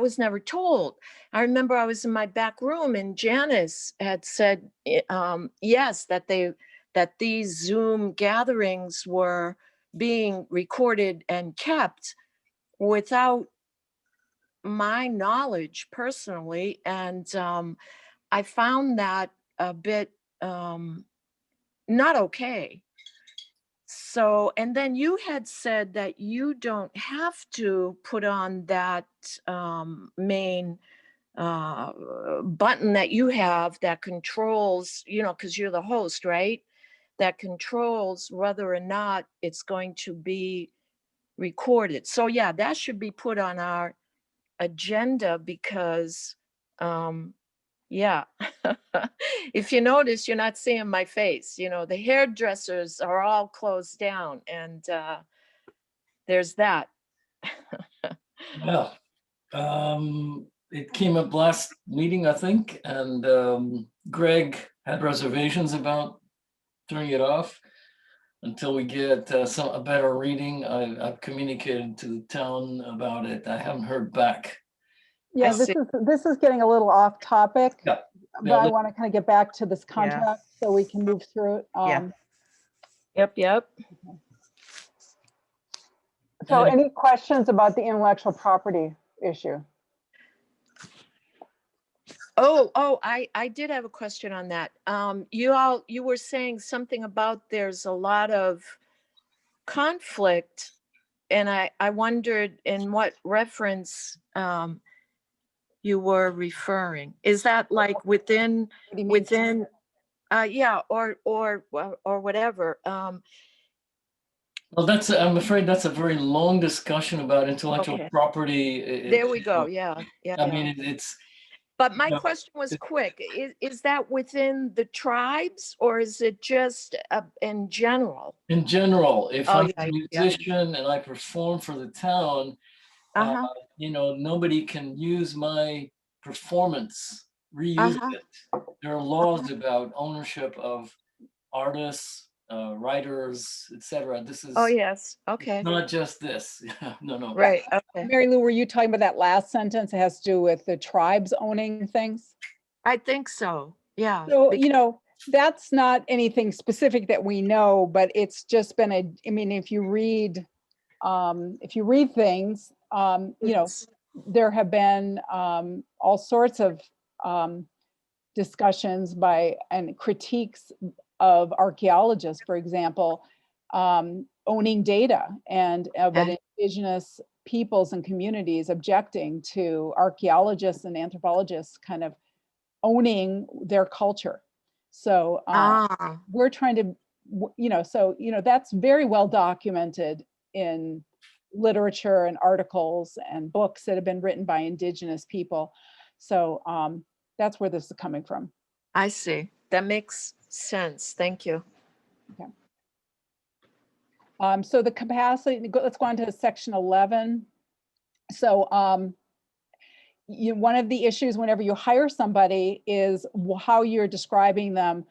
was never told. I remember I was in my back room and Janice had said, yes, that these Zoom gatherings were being recorded and kept without my knowledge personally. And I found that a bit not okay. So, and then you had said that you don't have to put on that main button that you have that controls, because you're the host, right? That controls whether or not it's going to be recorded. So yeah, that should be put on our agenda because yeah. If you notice, you're not seeing my face. The hairdressers are all closed down and there's that. Yeah. It came up last meeting, I think, and Greg had reservations about turning it off until we get a better reading. I've communicated to the town about it. I haven't heard back. Yeah, see. this is getting a little off topic, Yeah. but I want to kind of get back to this Yeah. contract so we can move through it. Yeah. Yep. So any questions about the intellectual property issue? Oh, I did have a question on that. You were saying something about there's a lot of conflict, and I wondered in what reference you were referring. Is that like What do you mean? within yeah, or whatever. Well, I'm afraid that's a very long discussion about intellectual Okay. property. There we go. Yeah. I mean, it's. But my No, question was quick. Is that within the tribes or is it just in general? In general, if Oh, I'm yeah, a musician and I perform for the town, Uh-huh. Nobody can use my performance, reuse Uh-huh. it. There are laws about ownership of artists, writers, etc. This Oh, is yes. Okay. not just this. No. Right. Okay. Mary Lou, were you talking about that last sentence? It has to do with the tribes owning things? I think so. Yeah. So, that's not anything specific that we know, but it's just been I mean, if you read things, Yes. there have been all sorts of discussions and critiques of archaeologists, for example, owning data and about indigenous peoples and communities objecting to archaeologists and anthropologists kind of owning their culture. So we're trying to, that's very well documented in literature and articles and books that have been written by indigenous people. So that's where this is coming from. I see. That makes sense. Thank you. Okay. So the capacity, let's go on to section 11. So one of the issues whenever you hire somebody is how you're describing them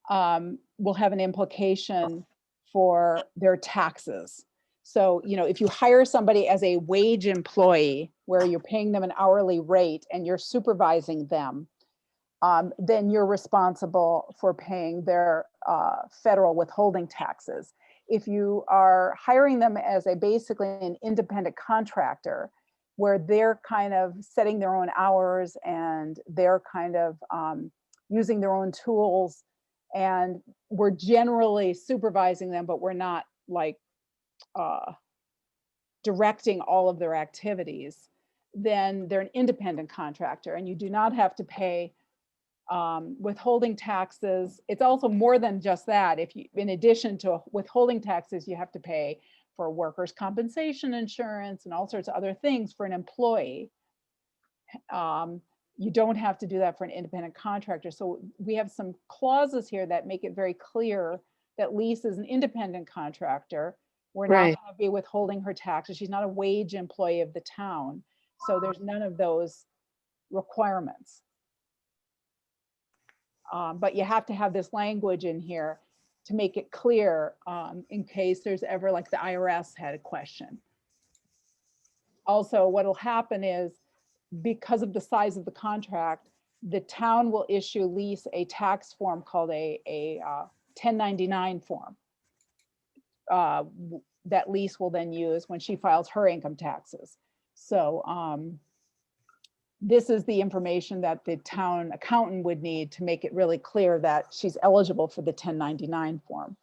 will have an implication for their taxes. So, if you hire somebody as a wage employee where you're paying them an hourly rate and you're supervising them, then you're responsible for paying their federal withholding taxes. If you are hiring them as basically an independent contractor, where they're kind of setting their own hours and they're kind of using their own tools, and we're generally supervising them, but we're not like directing all of their activities, then they're an independent contractor and you do not have to pay withholding taxes. It's also more than just that. In addition to withholding taxes, you have to pay for workers' compensation insurance and all sorts of other things for an employee. You don't have to do that for an independent contractor. So we have some clauses here that make it very clear that Lisa is an independent contractor. We're not Right. going to be withholding her taxes. She's not a wage employee of the town. So there's none of those requirements. But you have to have this language in here to make it clear in case there's ever, like the IRS had a question. Also, what'll happen is, because of the size of the contract, the town will issue Lise a tax form called a 1099 form that Lise will then use when she files her income taxes. So this is the information that the town accountant would need to make it really clear that she's eligible for the 1099 form.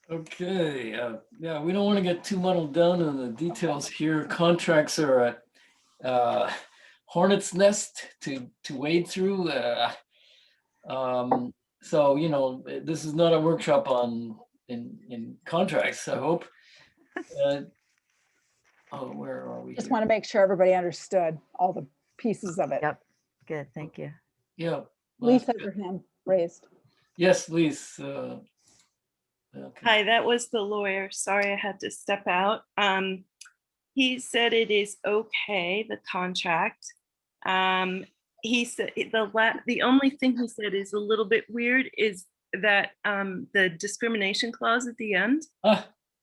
Okay, yeah, we don't want to get too muddled down in the details here. Contracts are a hornet's nest to wade through. So, you know, this is not a workshop on in contracts, I hope. Oh, where are we? Just here? want to make sure everybody understood all the pieces of it. Yep. Good, thank you. Yeah. Lisa has her hand raised. Yes, please. Okay. Hi, that was the lawyer. Sorry, I had to step out. He said it is okay, the contract. He said the only thing he said is a little bit weird is that the discrimination clause at the end,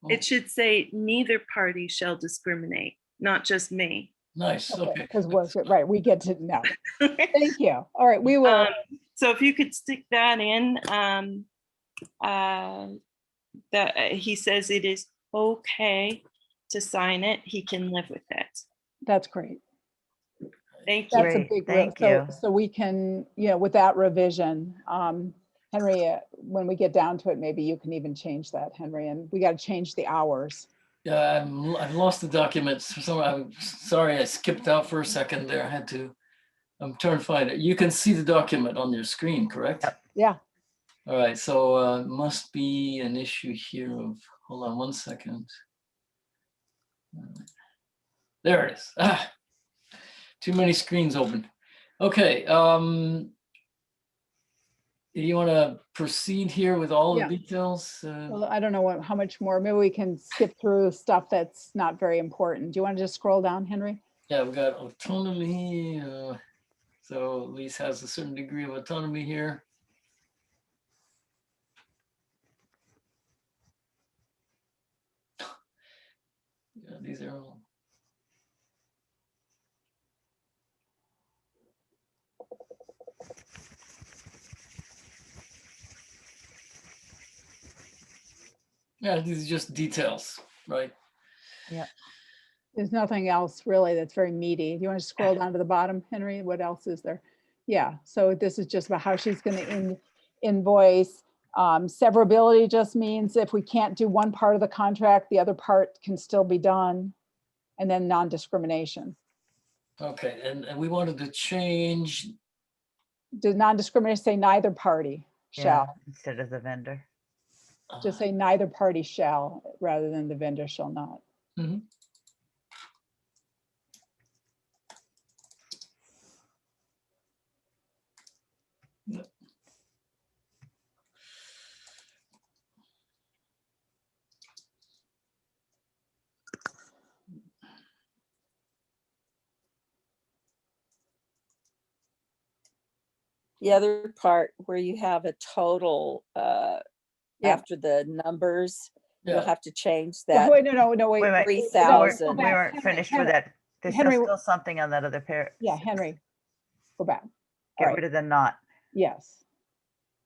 it should say neither party shall discriminate, not just me. Nice. Okay. Because we're right, we get to know. Thank you. All right, we will. So if you could stick that in, that he says it is okay to sign it, he can live with it. That's great. Thank you. That's a Great, big, thank so, you. so we can, you know, with that revision, Henry, when we get down to it, maybe you can even change that, Henry, and we got to change the hours. Yeah, I've lost the documents. So I'm sorry, I skipped out for a second there. I had to. I'm trying to find it. You can see the document on your screen, correct? Yep. Yeah. All right. So must be an issue here of. Hold on 1 second. There it is. Ah, too many screens open. Okay. You want to proceed here with all Yeah. the details? Well, I don't know how much more, maybe we can skip through stuff that's not very important. Do you want to just scroll down, Henry? Yeah, we've got autonomy. So Lise has a certain degree of autonomy here. Yeah, these are all. Yeah, these are just details, right? There's nothing else really that's very meaty. Do you want to scroll down to the bottom, Henry? What else is there? Yeah, so this is just about how she's going to invoice. Severability just means if we can't do one part of the contract, the other part can still be done. And then non-discrimination. Okay, and we wanted to change. Does non-discrimination say neither party Yeah, shall? instead of the vendor. Just say neither party shall rather than the vendor shall not. Mhm. Yep. The other part where you have a total Yeah. after the numbers, you'll Yeah. have to change Well, that. wait, no, wait. Wait, 3,000. we weren't finished with that. There's Henry, still something on that other pair. Yeah, Henry, go back. All Get right, rid of the not. yes.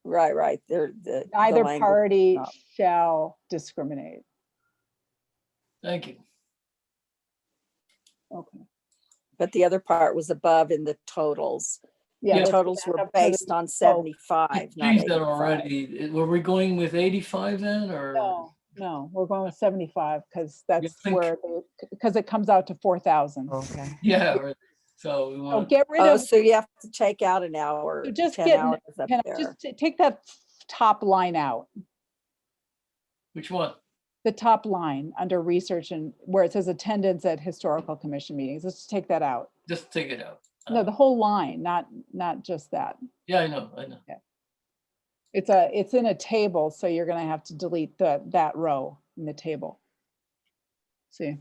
Right. The Neither language party not- shall discriminate. Thank you. Okay. But the other part was above in the totals. Yeah. The let's totals go were back to the- based on You 75, not changed that 85. already. Were we going with 85 then, or? No, we're going with 75 because that's think- where, because it comes out to 4,000. Okay. Yeah. Right. So we So want. get rid Oh, of, so you have to take out an hour, So just 10 get- hours up can I there. just take that top line out, Which one? the top line under research and where it says attendance at historical commission meetings. Let's just take that out. Just take it out. No, the whole line, not just that. Yeah, I know. Yeah. It's in a table, so you're gonna have to delete that row in the table. See,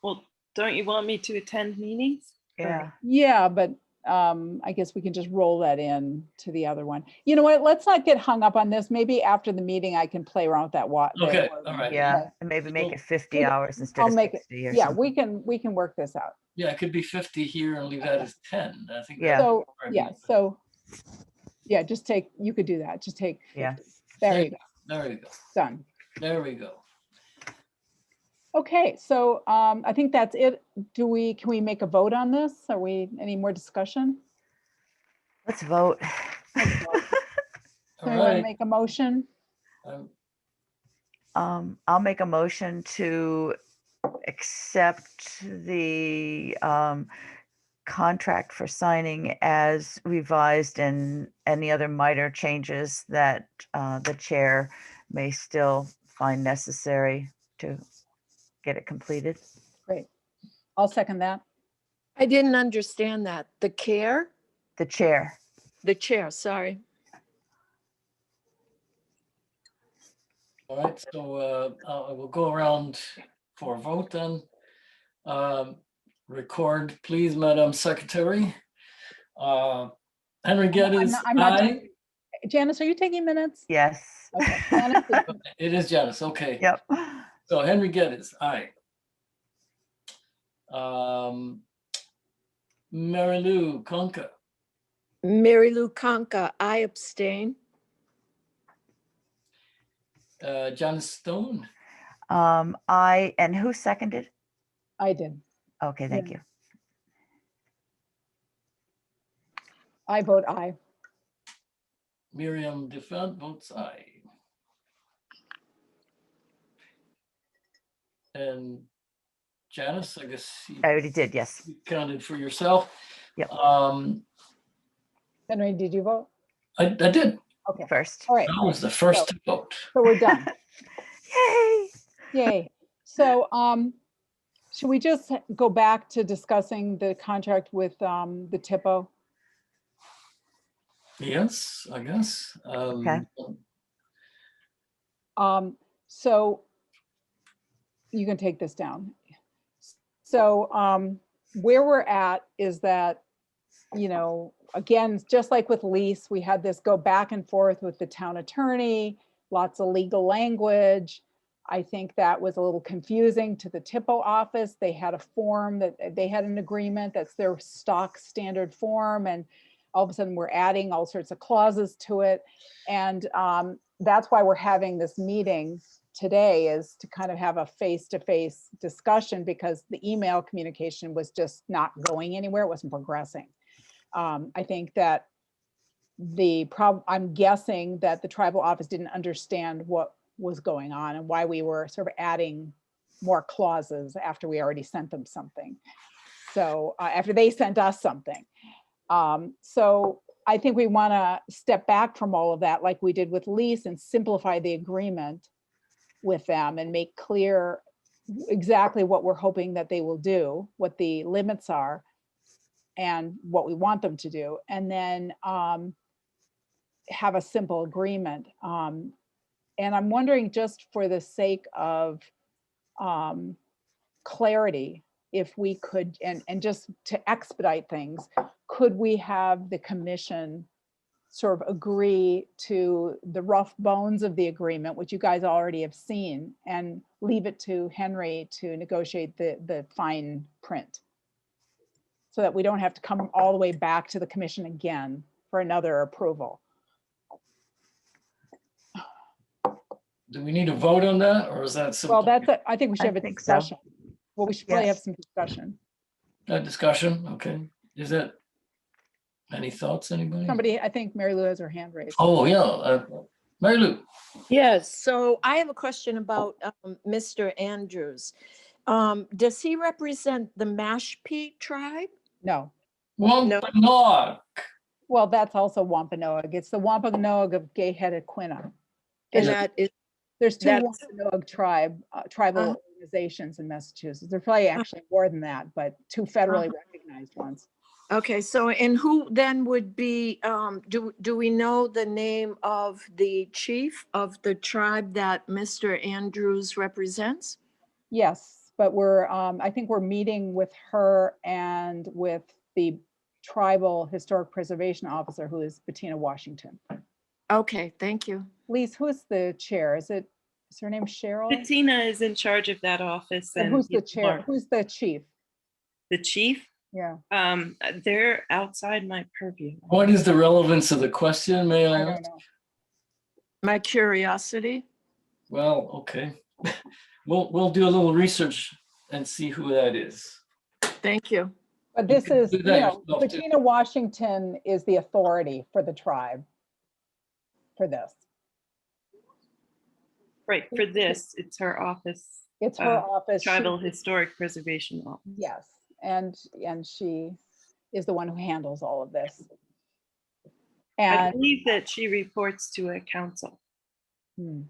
Well, don't you want me to attend meetings? Or- Yeah. yeah, but I guess we can just roll that in to the other one. You know what? Let's not get hung up on this. Maybe after the meeting, I can play around with that. Okay, all right. Yeah, and maybe make it 50 Well, hours instead I'll of make it. 60 or Yeah, something. we can work this out. Yeah, it could be 50 here and leave that as 10. I think. Yeah. So, yeah, so, yeah, just take, you could do that. Just take Yeah. 50. There you go. There you go. Done. There we go. Okay, so I think that's it. Can we make a vote on this? Any more discussion? Let's vote. Let's vote. All Somebody want to right. make a motion? I'll make a motion to accept the contract for signing as revised and any other minor changes that the chair may still find necessary to get it completed. Great. I'll second that. I didn't understand that. The chair, The chair. the chair, sorry. All right, so I will go around for a vote then. Record, please, Madam Secretary. Henry Geddes, I'm not aye. Janice, are you taking minutes? Yes. Okay. Janice is- It is Janice, okay. Yep. So Henry Geddes, aye. Mary Lou Conca, Mary Lou Conca, I abstain. Janice Stone, And who seconded? I did. Okay, thank you. I vote aye. Miriam DeFont votes aye. And Janice, I guess you I already did, yes. counted for yourself. Yep. Henry, did you vote? I did. Okay. First. All right. I was the first to vote. So we're done. Yay. Yay. So should we just go back to discussing the contract with the TIPO? Yes, I guess. Okay. So you can take this down. So where we're at is that, again, just like with lease, we had this go back and forth with the town attorney, lots of legal language. I think that was a little confusing to the TIPO office. They had a form that they had an agreement, that's their stock standard form. And all of a sudden we're adding all sorts of clauses to it. And that's why we're having this meeting today, is to kind of have a face-to-face discussion, because the email communication was just not going anywhere. It wasn't progressing. I think that I'm guessing that the tribal office didn't understand what was going on and why we were sort of adding more clauses after we already sent them something. So after they sent us something. So I think we want to step back from all of that, like we did with lease, and simplify the agreement with them and make clear exactly what we're hoping that they will do, what the limits are, and what we want them to do. And then have a simple agreement. And I'm wondering, just for the sake of clarity, if we could, and just to expedite things, could we have the commission sort of agree to the rough bones of the agreement, which you guys already have seen, and leave it to Henry to negotiate the fine print, so that we don't have to come all the way back to the commission again for another approval? Do we need to vote on that, or is that Well, simple? I think we should I have a think so. discussion. Well, we should probably have Yes. some discussion. A discussion? Okay. Is that, any thoughts, anybody? Somebody, I think Mary Lou has her hand raised. Oh, yeah. Mary Lou. Yes, so I have a question about Mr. Andrews. Does he represent the Mashpee tribe? No, Wampanoag. well, that's also Wampanoag. It's the Wampanoag of Gay-headed Quina. And There's, that is, there's two that's- Wampanoag tribal organizations in Massachusetts. There's probably actually more than that, but two federally recognized ones. Okay, so, and who then would be, do we know the name of the chief of the tribe that Mr. Andrews represents? Yes, but I think we're meeting with her and with the tribal historic preservation officer, who is Bettina Washington. Okay, thank you. Lise, who's the chair? Is her name Cheryl? Bettina is in charge of that office. But And who's the you chair? are Who's the chief? the chief? Yeah, They're outside my purview. What is the relevance of the question, may I I ask? don't know. My curiosity. Well, okay. We'll do a little research and see who that is. Thank you. But You this can is, do that yourself, too. Bettina Washington is the authority for the tribe for this. Right, for this, it's her office. It's her uh, office. She- Tribal Historic Preservation Office. Yes, and she is the one who handles all of this. I And believe that she reports to a council, hmm,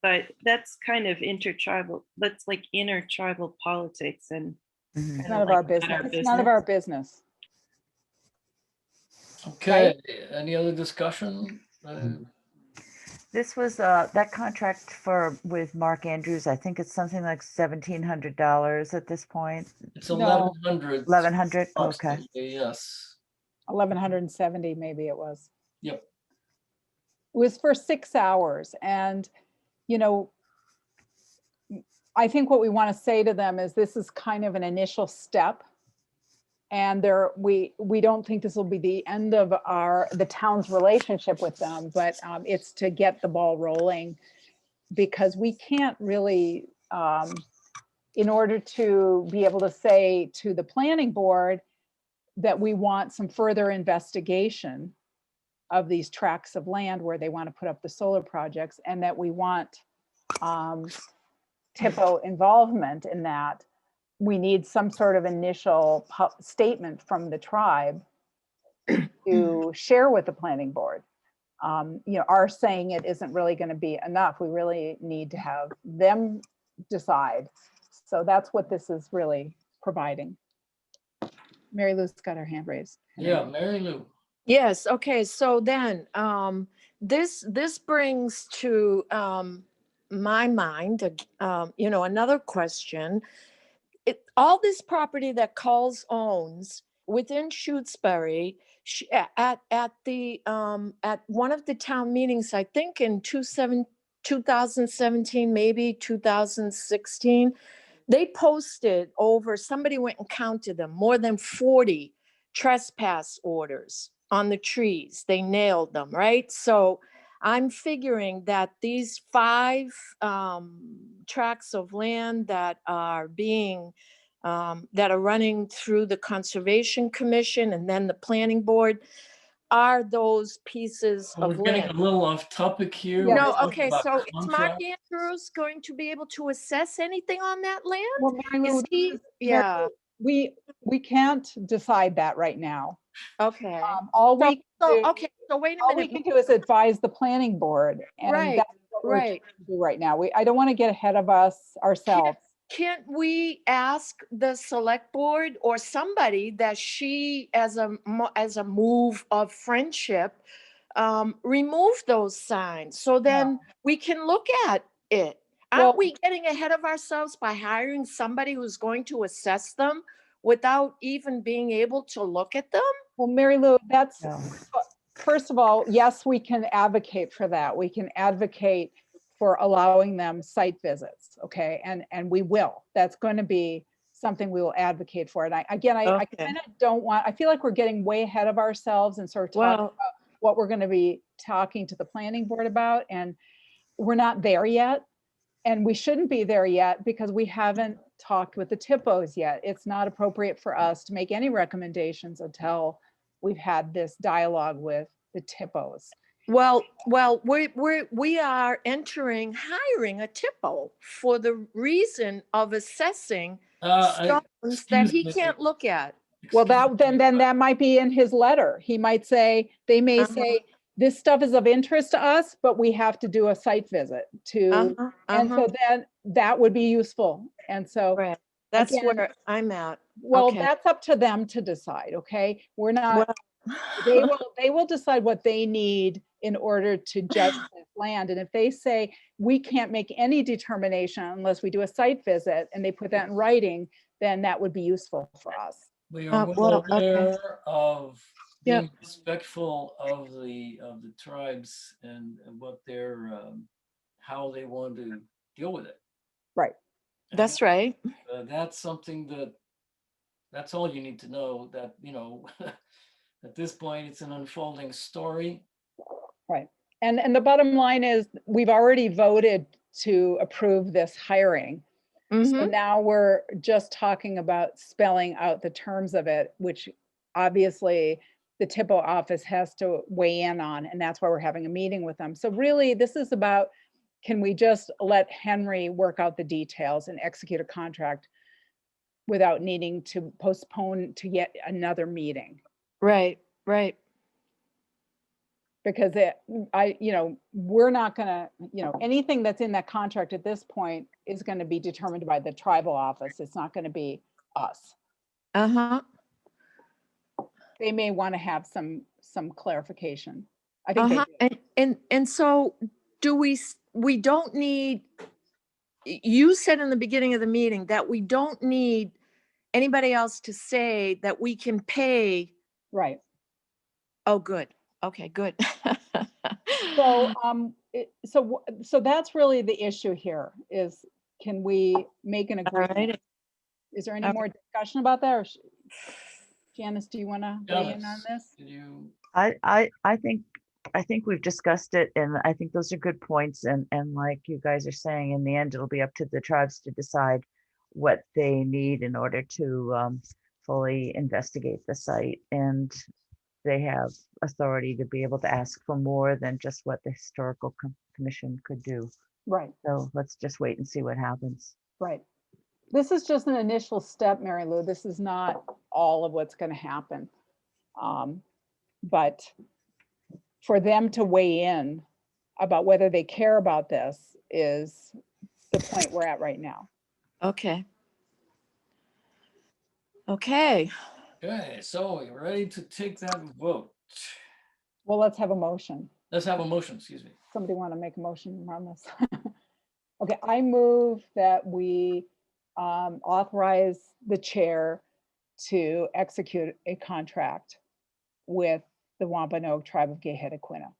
but that's kind of intertribal, that's like intertribal politics and Mhm. it's kind none of of our like not business. It's none of our business. Okay, any other discussion? This was that contract with Mark Andrews. I think it's something like $1,700 at this point. It's No. 1,100. 1,100. Okay. approximately, yes. 1,170 maybe it was. Yep. It was for 6 hours. And, you know, I think what we want to say to them is this is kind of an initial step. And we don't think this will be the end of the town's relationship with them, but it's to get the ball rolling, because we can't really, in order to be able to say to the planning board that we want some further investigation of these tracts of land where they want to put up the solar projects, and that we want TIPO involvement in that, we need some sort of initial statement from the tribe to share with the planning board. You know, our saying it isn't really going to be enough. We really need to have them decide. So that's what this is really providing. Mary Lou's got her hand raised. Yeah, Mary Lou. Yes, okay, so then, this brings to, my mind, you know, another question. All this property that Culls owns within Shutesbury, at one of the town meetings, I think in 2017, maybe 2016, they posted somebody went and counted them, more than 40 trespass orders on the trees. They nailed them, right? So I'm figuring that these 5 tracts of land that are running through the Conservation Commission and then the Planning Board are those pieces Well, of we're getting land. a little off topic here. Yeah, We're No, talking okay, about so is Mark contract. Andrews going to be able to assess anything on that land? Well, Mary Lou, Is he, Mary yeah, Lou, we can't decide that right now. okay. All we can do, Okay, so wait a all we minute. can do is advise the planning board, and Right, that's what we're right. trying to do right now. I don't want to get ahead of us ourselves. Can't we ask the select board or somebody that she, as a move of friendship, remove those signs so then we can look at it? Well- Aren't we getting ahead of ourselves by hiring somebody who's going to assess them without even being able to look at them? Well, Mary Lou, that's, No. first of all, yes, we can advocate for that. We can advocate for allowing them site visits, okay? And we will. That's going to be something we will advocate for. And I Okay. kind of don't want, I feel like we're getting way ahead of ourselves and sort of talking Well, about what we're going to be talking to the planning board about. And we're not there yet. And we shouldn't be there yet because we haven't talked with the TIPOs yet. It's not appropriate for us to make any recommendations until we've had this dialogue with the TIPOs. well, we are hiring a TIPO for the reason of assessing stones that excuse he me. can't look at. Well, Excuse me, then that might be in his letter. He might say, they may Uh-huh. say, this stuff is of interest to us, but we have to do a site visit to, Uh-huh, and uh-huh. so then that would be useful. And so, Right. That's again- where I'm at. Well, Okay. that's up to them to decide, okay? We're not, they will decide what they need in order to judge this land. And if they say, we can't make any determination unless we do a site visit and they put that in writing, then that would be useful for us. We are well well, okay. aware of Yep. being respectful of the tribes and what their how they want to deal with it. Right. That's right. That's something that's all you need to know, that, you know, at this point, it's an unfolding story. Right. And the bottom line is we've already voted to approve this hiring. So Mhm. now we're just talking about spelling out the terms of it, which obviously the TIPO office has to weigh in on, and that's why we're having a meeting with them. So really, this is about, can we just let Henry work out the details and execute a contract without needing to postpone to yet another meeting? Right, right. Because we're not gonna, anything that's in that contract at this point is gonna be determined by the tribal office. It's not gonna be us. Uh-huh. They may want to have some clarification. I think they Uh-huh. do. And so we don't need, you said in the beginning of the meeting that we don't need anybody else to say that we can pay. Right. Oh, good. Okay, good. So, so that's really the issue here is, can we make an All agreement? right. Is there any Okay. more discussion about that? Or Janice, do you want to weigh in on Janice, this? did you? I think we've discussed it, and I think those are good points. And like you guys are saying, in the end, it'll be up to the tribes to decide what they need in order to fully investigate the site. And they have authority to be able to ask for more than just what the historical commission could do. Right, So let's just wait and see what happens. right. This is just an initial step, Mary Lou. This is not all of what's going to happen. But for them to weigh in about whether they care about this is the point we're at right now. Okay. Okay. Okay, so we're ready to take that vote. Well, let's have a motion. Let's have a motion, excuse me. Somebody want to make a motion on this? Okay, I move that we authorize the chair to execute a contract with the Wampanoag Tribe of Geehedequina.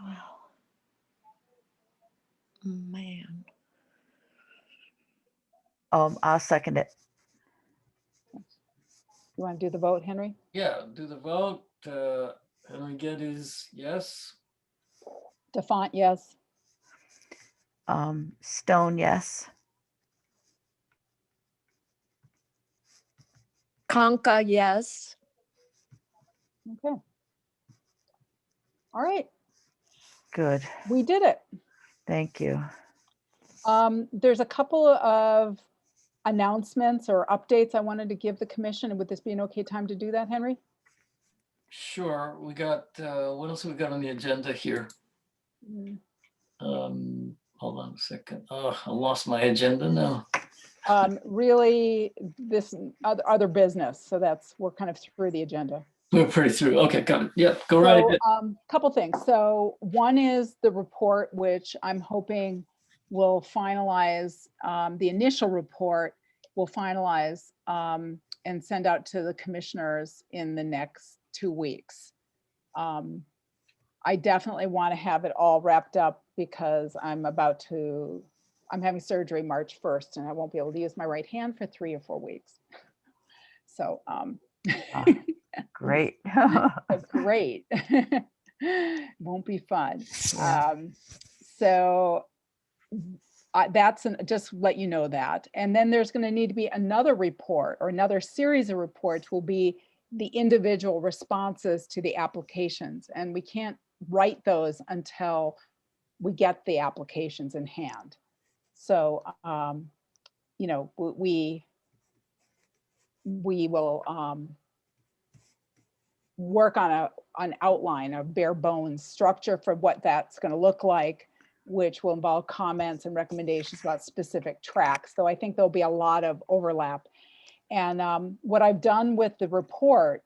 Wow. Man. I'll second it. You want to do the vote, Henry? Yeah, do the vote. Henry Geddes, yes. Defiant, yes. Stone, yes. Conca, yes. Okay. All right, Good. we did it. Thank you. There's a couple of announcements or updates I wanted to give the commission. Would this be an okay time to do that, Henry? Sure, we got, what else we got on the agenda here? Hold on a second. Oh, I lost my agenda now. Really, this other business. So we're kind of through the agenda. We're pretty through. Okay, got it. Yep, go right ahead. Couple things. So one is the report, which I'm hoping will finalize, the initial report will finalize and send out to the commissioners in the next 2 weeks. I definitely want to have it all wrapped up because I'm having surgery March 1st and I won't be able to use my right hand for 3 or 4 weeks. So, Great. great. Won't be fun. Yeah. So that's just let you know that. And then there's going to need to be another report or another series of reports will be the individual responses to the applications. And we can't write those until we get the applications in hand. So, we will work on an outline, a bare bones structure for what that's going to look like, which will involve comments and recommendations about specific tracks. Though I think there'll be a lot of overlap. And what I've done with the report,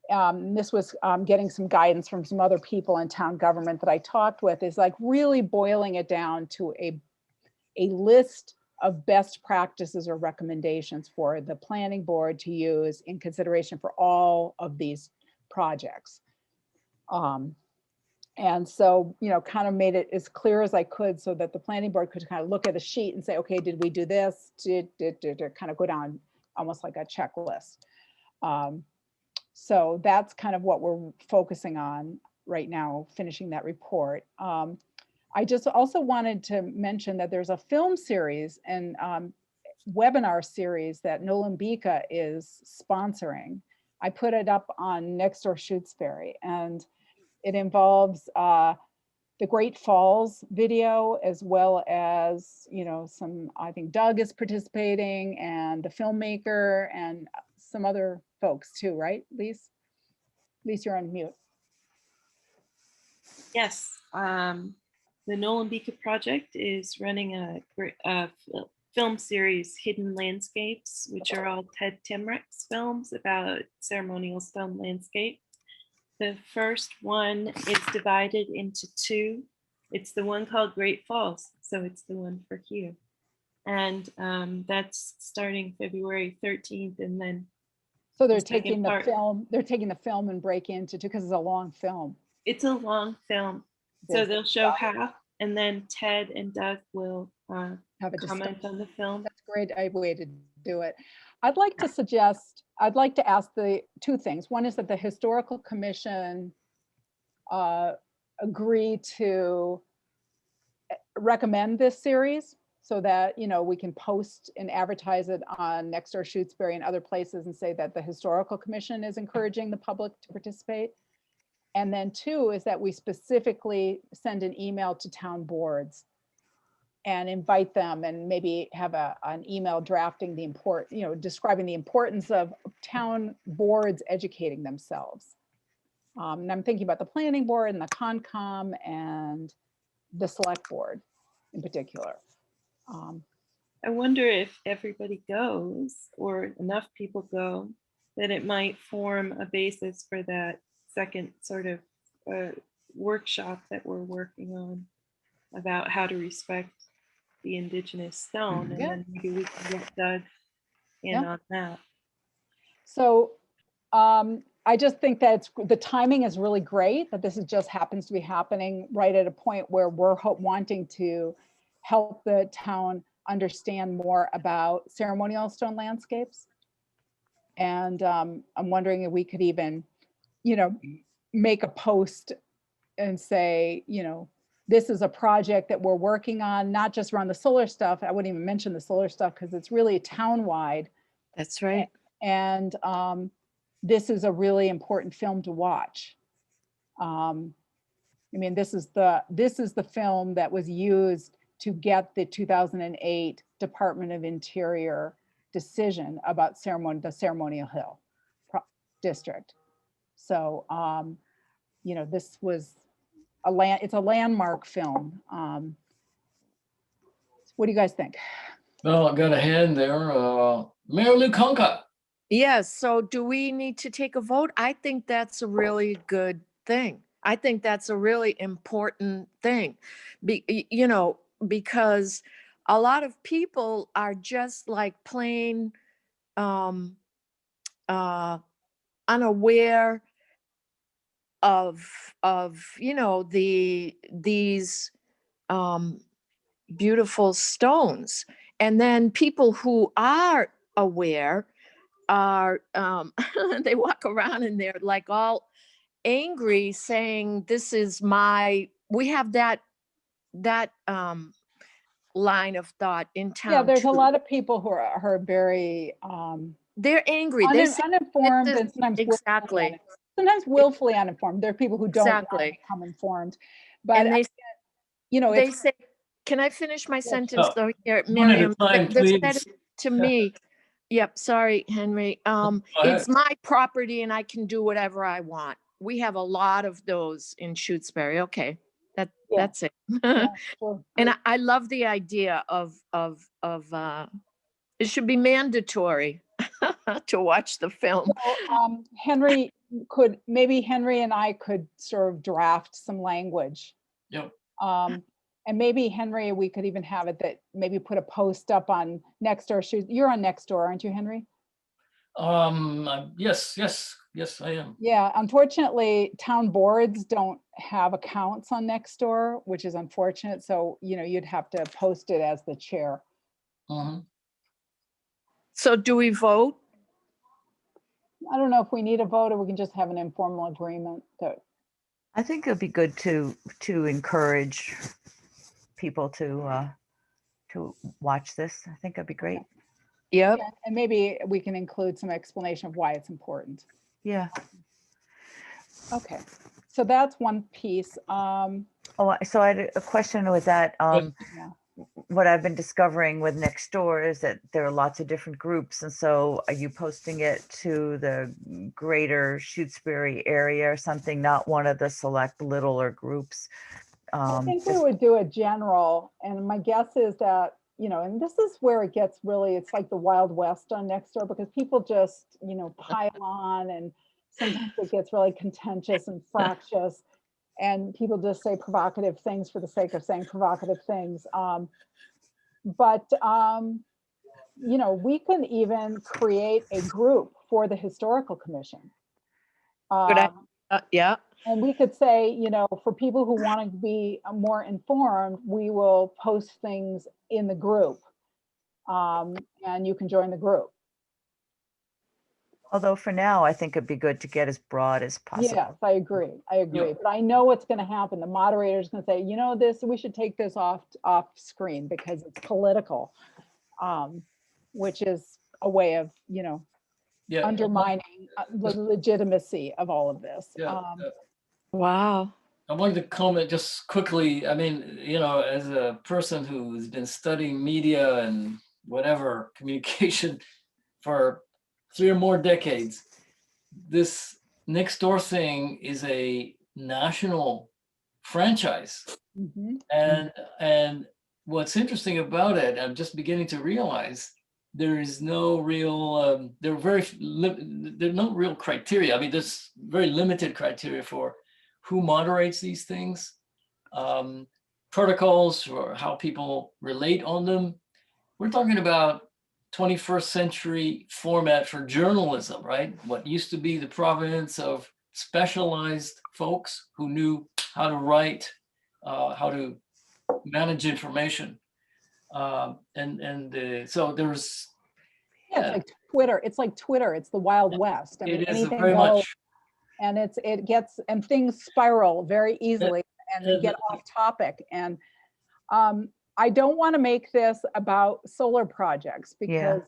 and this was getting some guidance from some other people in town government that I talked with, is like really boiling it down to a list of best practices or recommendations for the planning board to use in consideration for all of these projects. And so, you know, kind of made it as clear as I could so that the planning board could kind of look at a sheet and say, okay, did we do this? Did kind of go down almost like a checklist. So that's kind of what we're focusing on right now, finishing that report. I just also wanted to mention that there's a film series and webinar series that Nolan Bika is sponsoring. I put it up on Nextdoor Shutesbury, and it involves the Great Falls video, as well as, you know, some, I think Doug is participating and the filmmaker and some other folks too, right, Lise? Lise, you're on mute. Yes, the Nolan Bika project is running a film series, Hidden Landscapes, which are all Ted Timrek's films about ceremonial stone landscape. The first one is divided into two. It's the one called Great Falls, so it's the one for here. And that's starting February 13th, and then so they're taking the film, and break into two, because it's a long film. It's a long film. So they'll show half, and then Ted and Doug will have a comment on the film. That's a great way to do it. I'd like to ask the two things. One is that the Historical Commission agree to recommend this series so that, you know, we can post and advertise it on Nextdoor Shutesbury and other places and say that the Historical Commission is encouraging the public to participate. And then two is that we specifically send an email to town boards and invite them, and maybe have an email drafting describing the importance of town boards educating themselves. And I'm thinking about the planning board and the Concom and the select board in particular. I wonder if everybody goes, or enough people go, that it might form a basis for that second sort of workshop that we're working on about how to respect the indigenous stone. And then maybe we can get Doug in on that. So I just think that the timing is really great, that this just happens to be happening right at a point where we're wanting to help the town understand more about ceremonial stone landscapes. And I'm wondering if we could even, you know, make a post and say, you know, this is a project that we're working on, not just around the solar stuff. I wouldn't even mention the solar stuff because it's really town-wide. That's right. And this is a really important film to watch. I mean, this is the film that was used to get the 2008 Department of Interior decision about the Ceremonial Hill district. So, you know, this was it's a landmark film. What do you guys think? Well, I've got a hand there. Mayor Lukanka. Yes, so do we need to take a vote? I think that's a really good thing. I think that's a really important thing. You know, because a lot of people are just like plain unaware of you know, these beautiful stones. And then people who are aware are they walk around and they're like all angry, saying this is we have that line of thought in town. Yeah, there's too. a lot of people who are very they're angry. They say uninformed and sometimes exactly. Sometimes willfully uninformed. There are people who don't become informed. But and they, you know, they say, can I finish my sentence Oh, though here, one at a Miriam? time, They said please. it to me. Yep, sorry, Henry. It's my property and I can do whatever I want. We have a lot of those in Shutesbury. Okay, that's it. Yeah, sure. And I love the idea of it should be mandatory. to watch the film. So, maybe Henry and I could sort of draft some language. Yep. And maybe Henry, we could even have it that maybe put a post up on Nextdoor. You're on Nextdoor, aren't you, Henry? Yes, I am. Yeah, unfortunately, town boards don't have accounts on Nextdoor, which is unfortunate. So, you'd have to post it as the chair. Mhm. So do we vote? I don't know if we need a vote or we can just have an informal agreement that, I think it'd be good to encourage people to watch this. I think it'd be great. Yep. and maybe we can include some explanation of why it's important. Yeah. Okay, so that's one piece. Oh, so I had a question with that. Yeah. What I've been discovering with Nextdoor is that there are lots of different groups. And so are you posting it to the greater Shutesbury area or something, not one of the select littler groups? I think we would do a general, and my guess is that, and this is where it gets really, it's like the Wild West on Nextdoor because people just, pile on, and sometimes it gets really contentious and fractious, and people just say provocative things for the sake of saying provocative things. But we can even create a group for the Historical Commission. Good. Yeah. And we could say, for people who want to be more informed, we will post things in the group. And you can join the group. Although for now, I think it'd be good to get as broad as possible. Yes, I agree. Yeah. But I know what's going to happen. The moderator's going to say, we should take this off screen because it's political, which is a way of, Yeah. undermining the legitimacy of all of this. Yeah. Wow. I wanted to comment just quickly. I mean, as a person who's been studying media and whatever communication for 3 or more decades, this Nextdoor thing is a national franchise. Mhm. And what's interesting about it, I'm just beginning to realize there is no real, there are no real criteria. I mean, there's very limited criteria for who moderates these things, protocols for how people relate on them. We're talking about 21st century format for journalism, right? What used to be the province of specialized folks who knew how to write, how to manage information. So there's, It's like Twitter. It's the Wild West. I mean, it is anything very goes, much. and things spiral very easily and get off topic. And I don't want to make this about solar projects because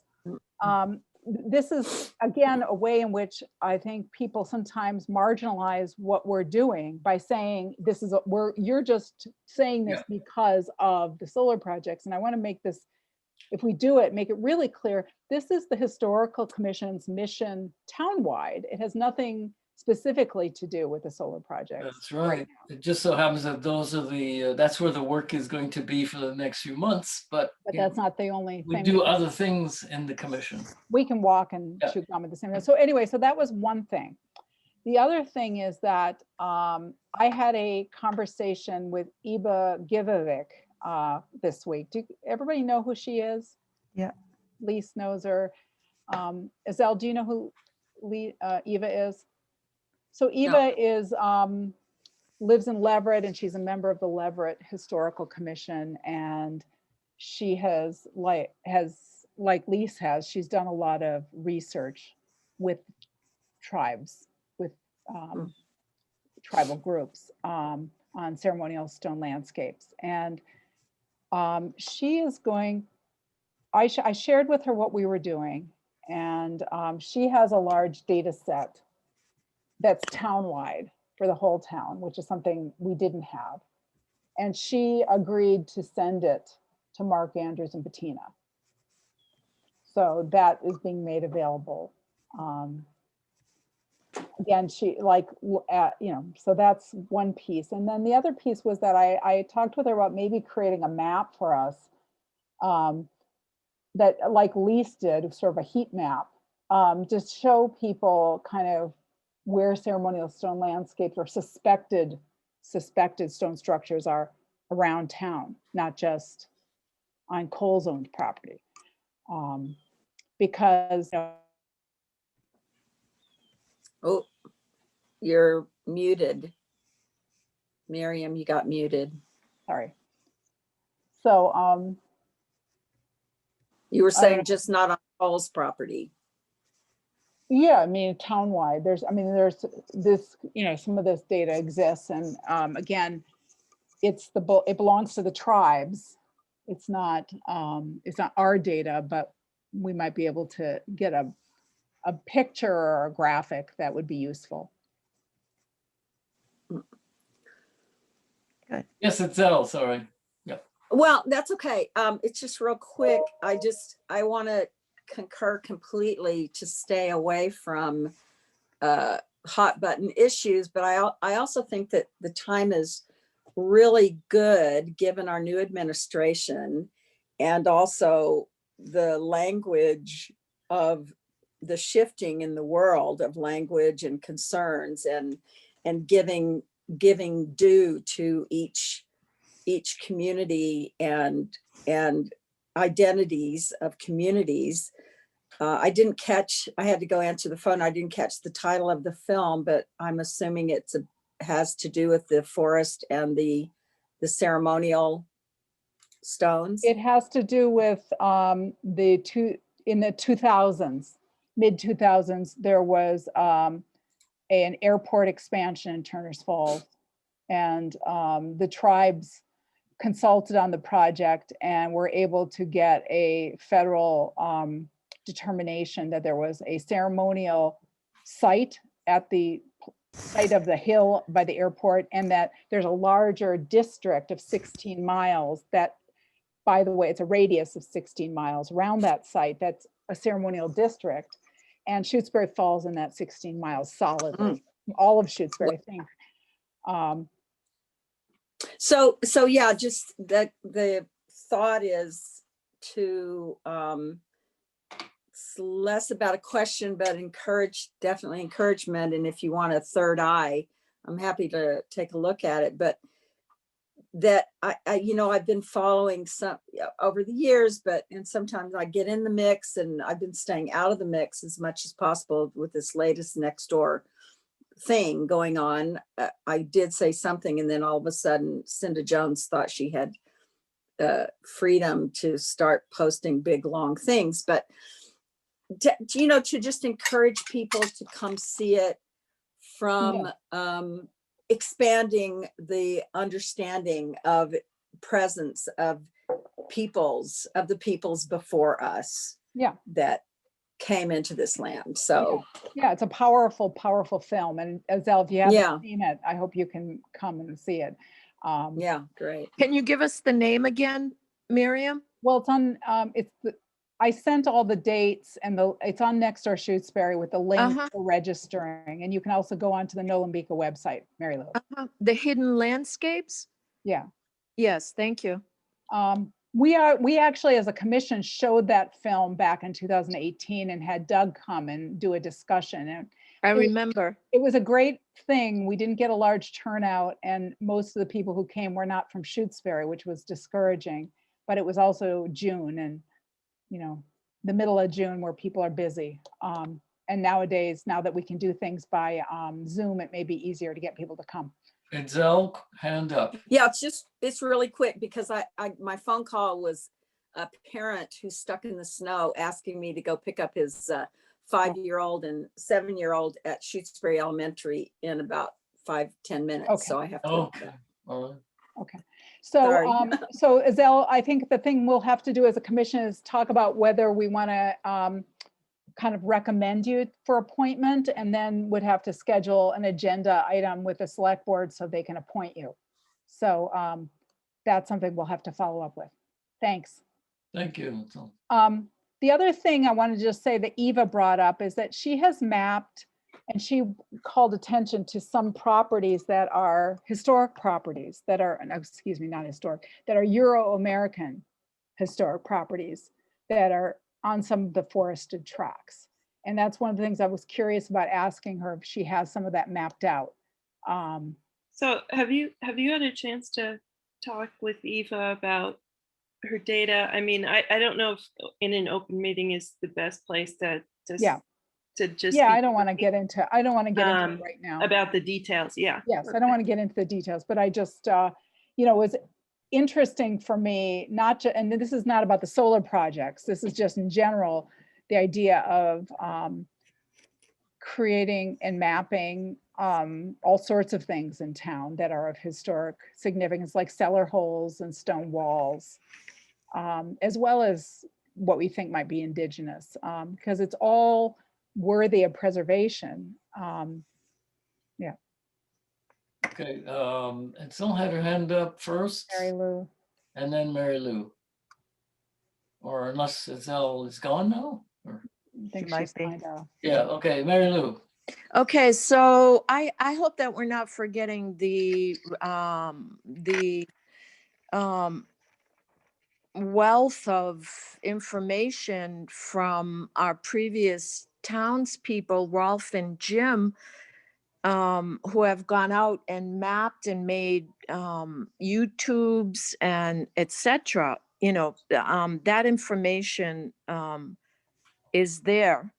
this is, again, a way in which I think people sometimes marginalize what we're doing by saying you're just saying this because of the solar projects. And I want to make this, if we do it, make it really clear, this is the Historical Commission's mission townwide. It has nothing specifically to do with the solar projects. That's right. It just so happens that those are that's where the work is going to be for the next few months. But that's not the only we thing. do other things in the commission. We can walk and chew gum at the same time. So anyway, so that was one thing. The other thing is that I had a conversation with Eva Givovic this week. Do everybody know who she is? Yeah. Lise knows her. Azelle, do you know who Eva is? So Eva is lives in Leverett, and she's a member of the Leverett Historical Commission, and she has like Lise has, she's done a lot of research with tribes, with tribal groups on ceremonial stone landscapes. And she is going, I shared with her what we were doing, and she has a large data set that's townwide for the whole town, which is something we didn't have. And she agreed to send it to Mark Andrews and Bettina. So that is being made available. Again, she so that's one piece. And then the other piece was that I talked with her about maybe creating a map for us that, like Lise did, sort of a heat map just show people kind of where ceremonial stone landscapes or suspected stone structures are around town, not just on Cole's owned property. Because Oh, you're muted. Miriam, you got muted. sorry. So You were I don't know. saying just not on Paul's property. Yeah, I mean, townwide, there's this, some of this data exists, and again, it belongs to the tribes. It's not our data, but we might be able to get a picture or a graphic that would be useful. Good. Yes, it's L, sorry. Well, that's okay. It's just real quick. I want to concur completely to stay away from hot button issues, but I also think that the time is really good given our new administration and also the language of the shifting in the world of language and concerns and giving due to each community and identities of communities. I had to go answer the phone. I didn't catch the title of the film, but I'm assuming has to do with the forest and the ceremonial stones. It has to do with in the 2000s, mid 2000s, there was an airport expansion in Turner's Falls, and the tribes consulted on the project and were able to get a federal determination that there was a ceremonial site at the site of the hill by the airport, and that there's a larger district of 16 miles that, by the way, it's a radius of 16 miles around that site. That's a ceremonial district, and Shutesbury falls in that 16 miles solidly. All of Shutesbury, I think. So yeah, just that the thought is to it's less about a question, but definitely encouragement. And if you want a third eye, I'm happy to take a look at it. But that I've been following some over the years, and sometimes I get in the mix, and I've been staying out of the mix as much as possible with this latest next door thing going on. I did say something, and then all of a sudden Cinda Jones thought she had freedom to start posting big long things, but to just encourage people to come see it from expanding the understanding of presence of the peoples before us that came into this land. So yeah, it's a powerful film. And Azelle, if you haven't seen it, I hope you can come and see it. Yeah, great. Can you give us the name again, Miriam? Well, it's on, I sent all the dates, and it's on Nextdoor Shutesbury with the link for registering. And you can also go onto the Nolambika website, Mary Lou. The Hidden Landscapes? Yeah. Yes, thank you. We actually, as a commission, showed that film back in 2018 and had Doug come and do a discussion. And I remember. It was a great thing. We didn't get a large turnout, and most of the people who came were not from Shutesbury, which was discouraging. But it was also June, and the middle of June where people are busy. And nowadays, now that we can do things by Zoom, it may be easier to get people to come. Edsel, hand up. Yeah, it's really quick because my phone call was a parent who's stuck in the snow asking me to go pick up his 5-year-old and 7-year-old at Shutesbury Elementary in about 5-10 minutes. Okay. So I have to. Okay. All right. Okay. So, so Azelle, I think the thing we'll have to do as a commission is talk about whether we want to kind of recommend you for appointment, and then would have to schedule an agenda item with the select board so they can appoint you. So that's something we'll have to follow up with. Thanks. Thank you. The other thing I want to just say that Eva brought up is that she has mapped, and she called attention to some properties that are historic properties that are, excuse me, not historic, that are Euro-American historic properties that are on some of the forested tracks. And that's one of the things I was curious about asking her if she has some of that mapped out. So have you had a chance to talk with Eva about her data? I mean, I don't know if in an open meeting is the best place Yeah. to just Yeah, be I don't want to get into it um, right now. about the details. Yeah. Yes, I don't want to get into the details, but I just, you know, it was interesting for me, not to, and this is not about the solar projects. This is just in general, the idea of creating and mapping all sorts of things in town that are of historic significance, like cellar holes and stone walls, as well as what we think might be indigenous, because it's all worthy of preservation. Yeah. Okay, Edsel had her hand up first, Mary Lou. and then Mary Lou. Or unless Edsel is gone now? Or, I think might she's be. signed off. yeah, okay, Mary Lou. Okay, so I hope that we're not forgetting the wealth of information from our previous townspeople, Rolf and Jim, who have gone out and mapped and made YouTubes and etc. You know, that information is there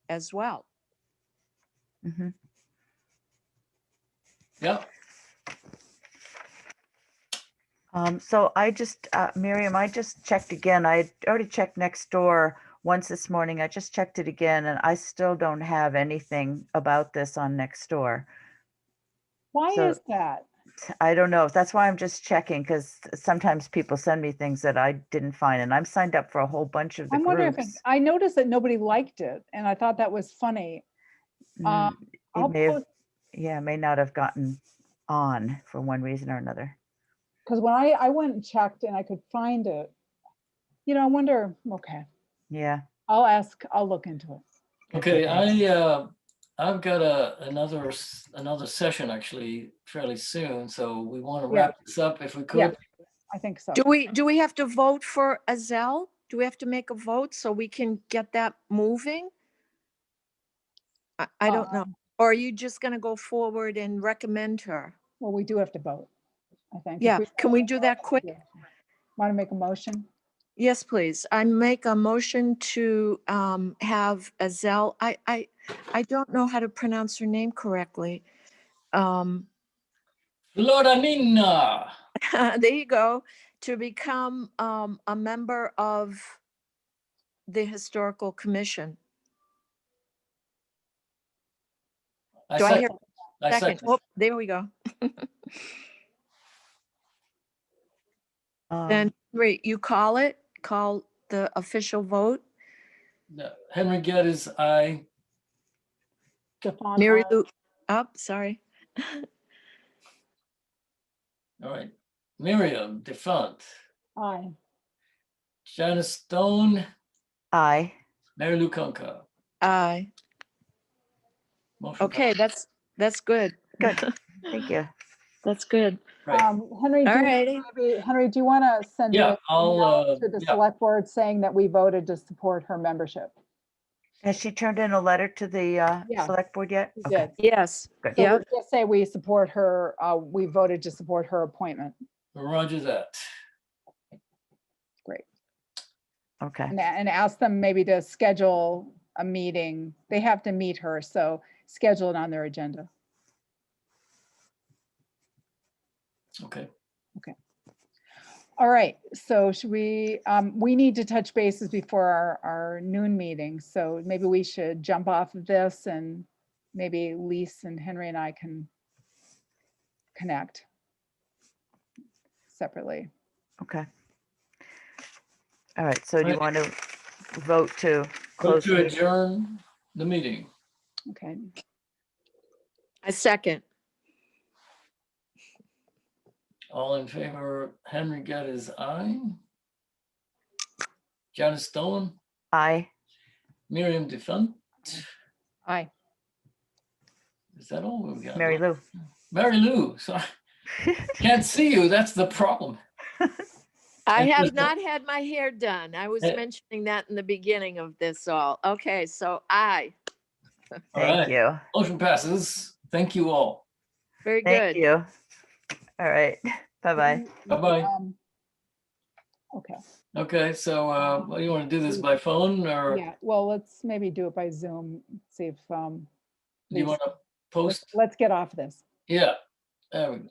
as well. Mhm. Yep, So I just, Miriam, I just checked again. I had already checked next door once this morning. I just checked it again and I still don't have anything about this on next door. Why So- is that? I don't know. That's why I'm just checking because sometimes people send me things that I didn't find and I'm signed up for a whole bunch of the I'm wondering if groups. I noticed that nobody liked it and I thought that was funny. Mm, it I'll may have, post, yeah, may not have gotten on for one reason or another. because when I went and checked and I could find it, you know, I wonder, okay, Yeah. I'll look into it. okay, thanks. I've got another session actually fairly soon, so we want to Yeah. wrap this up if we Yeah. could. I think so. Do we have to vote for Azelle? Do we have to make a vote so we can get that moving? I don't know. Or are you just gonna go forward and recommend her? Well, we do have to vote, I think. Yeah, can we do that quick? Want to make a motion? Yes, please. I make a motion to have Azelle, I don't know how to pronounce her name correctly. Floranina. There you go, to become a member of the Historical Commission. I Do I hear second. I second? second. Oh, there we go. Then, wait, you call the official vote? No, Henry Geddes, aye. Stefan, Mary aye. Lou, oh, sorry. All right. Miriam Defunt. Aye. Janice Stone. Aye. Mary Lou Conca. Aye. Motion Okay, that's good. Good. Thank you. That's good. Right. Henry, All righty. Henry, do you want to send Yeah, an I'll, email to the yeah. select board saying that we voted to support her membership? Has she turned in a letter to the Yeah, select board yet? we Okay. did. Yes. Good. So Yeah. we'll just say we support her, we voted to support her appointment. Roger that. Great. Okay. And ask them maybe to schedule a meeting. They have to meet her, so schedule it on their agenda. Okay. All right, so should we need to touch bases before our noon meeting. So maybe we should jump off of this and maybe Lisa and Henry and I can connect separately. Okay. All right. So do you Right. want to vote to Vote close? to adjourn the meeting. Okay, I second. All in favor, Henry Geddes, aye. Janice Stone, Aye. Miriam Defunt. aye. Is that all we've got? Mary Lou. Mary Lou, sorry. Can't see you, that's the problem. I And have just- not had my hair done. I was Eh. mentioning that in the beginning of this all. Okay, so aye, All Thank right. you. Motion passes. Thank you all. very Thank good. you. All right. Bye-bye. Bye-bye. Okay, Okay, so what do you want to do this by phone or yeah, well, let's maybe do it by Zoom, see if, do you want to post? let's get off this. Yeah, there we go.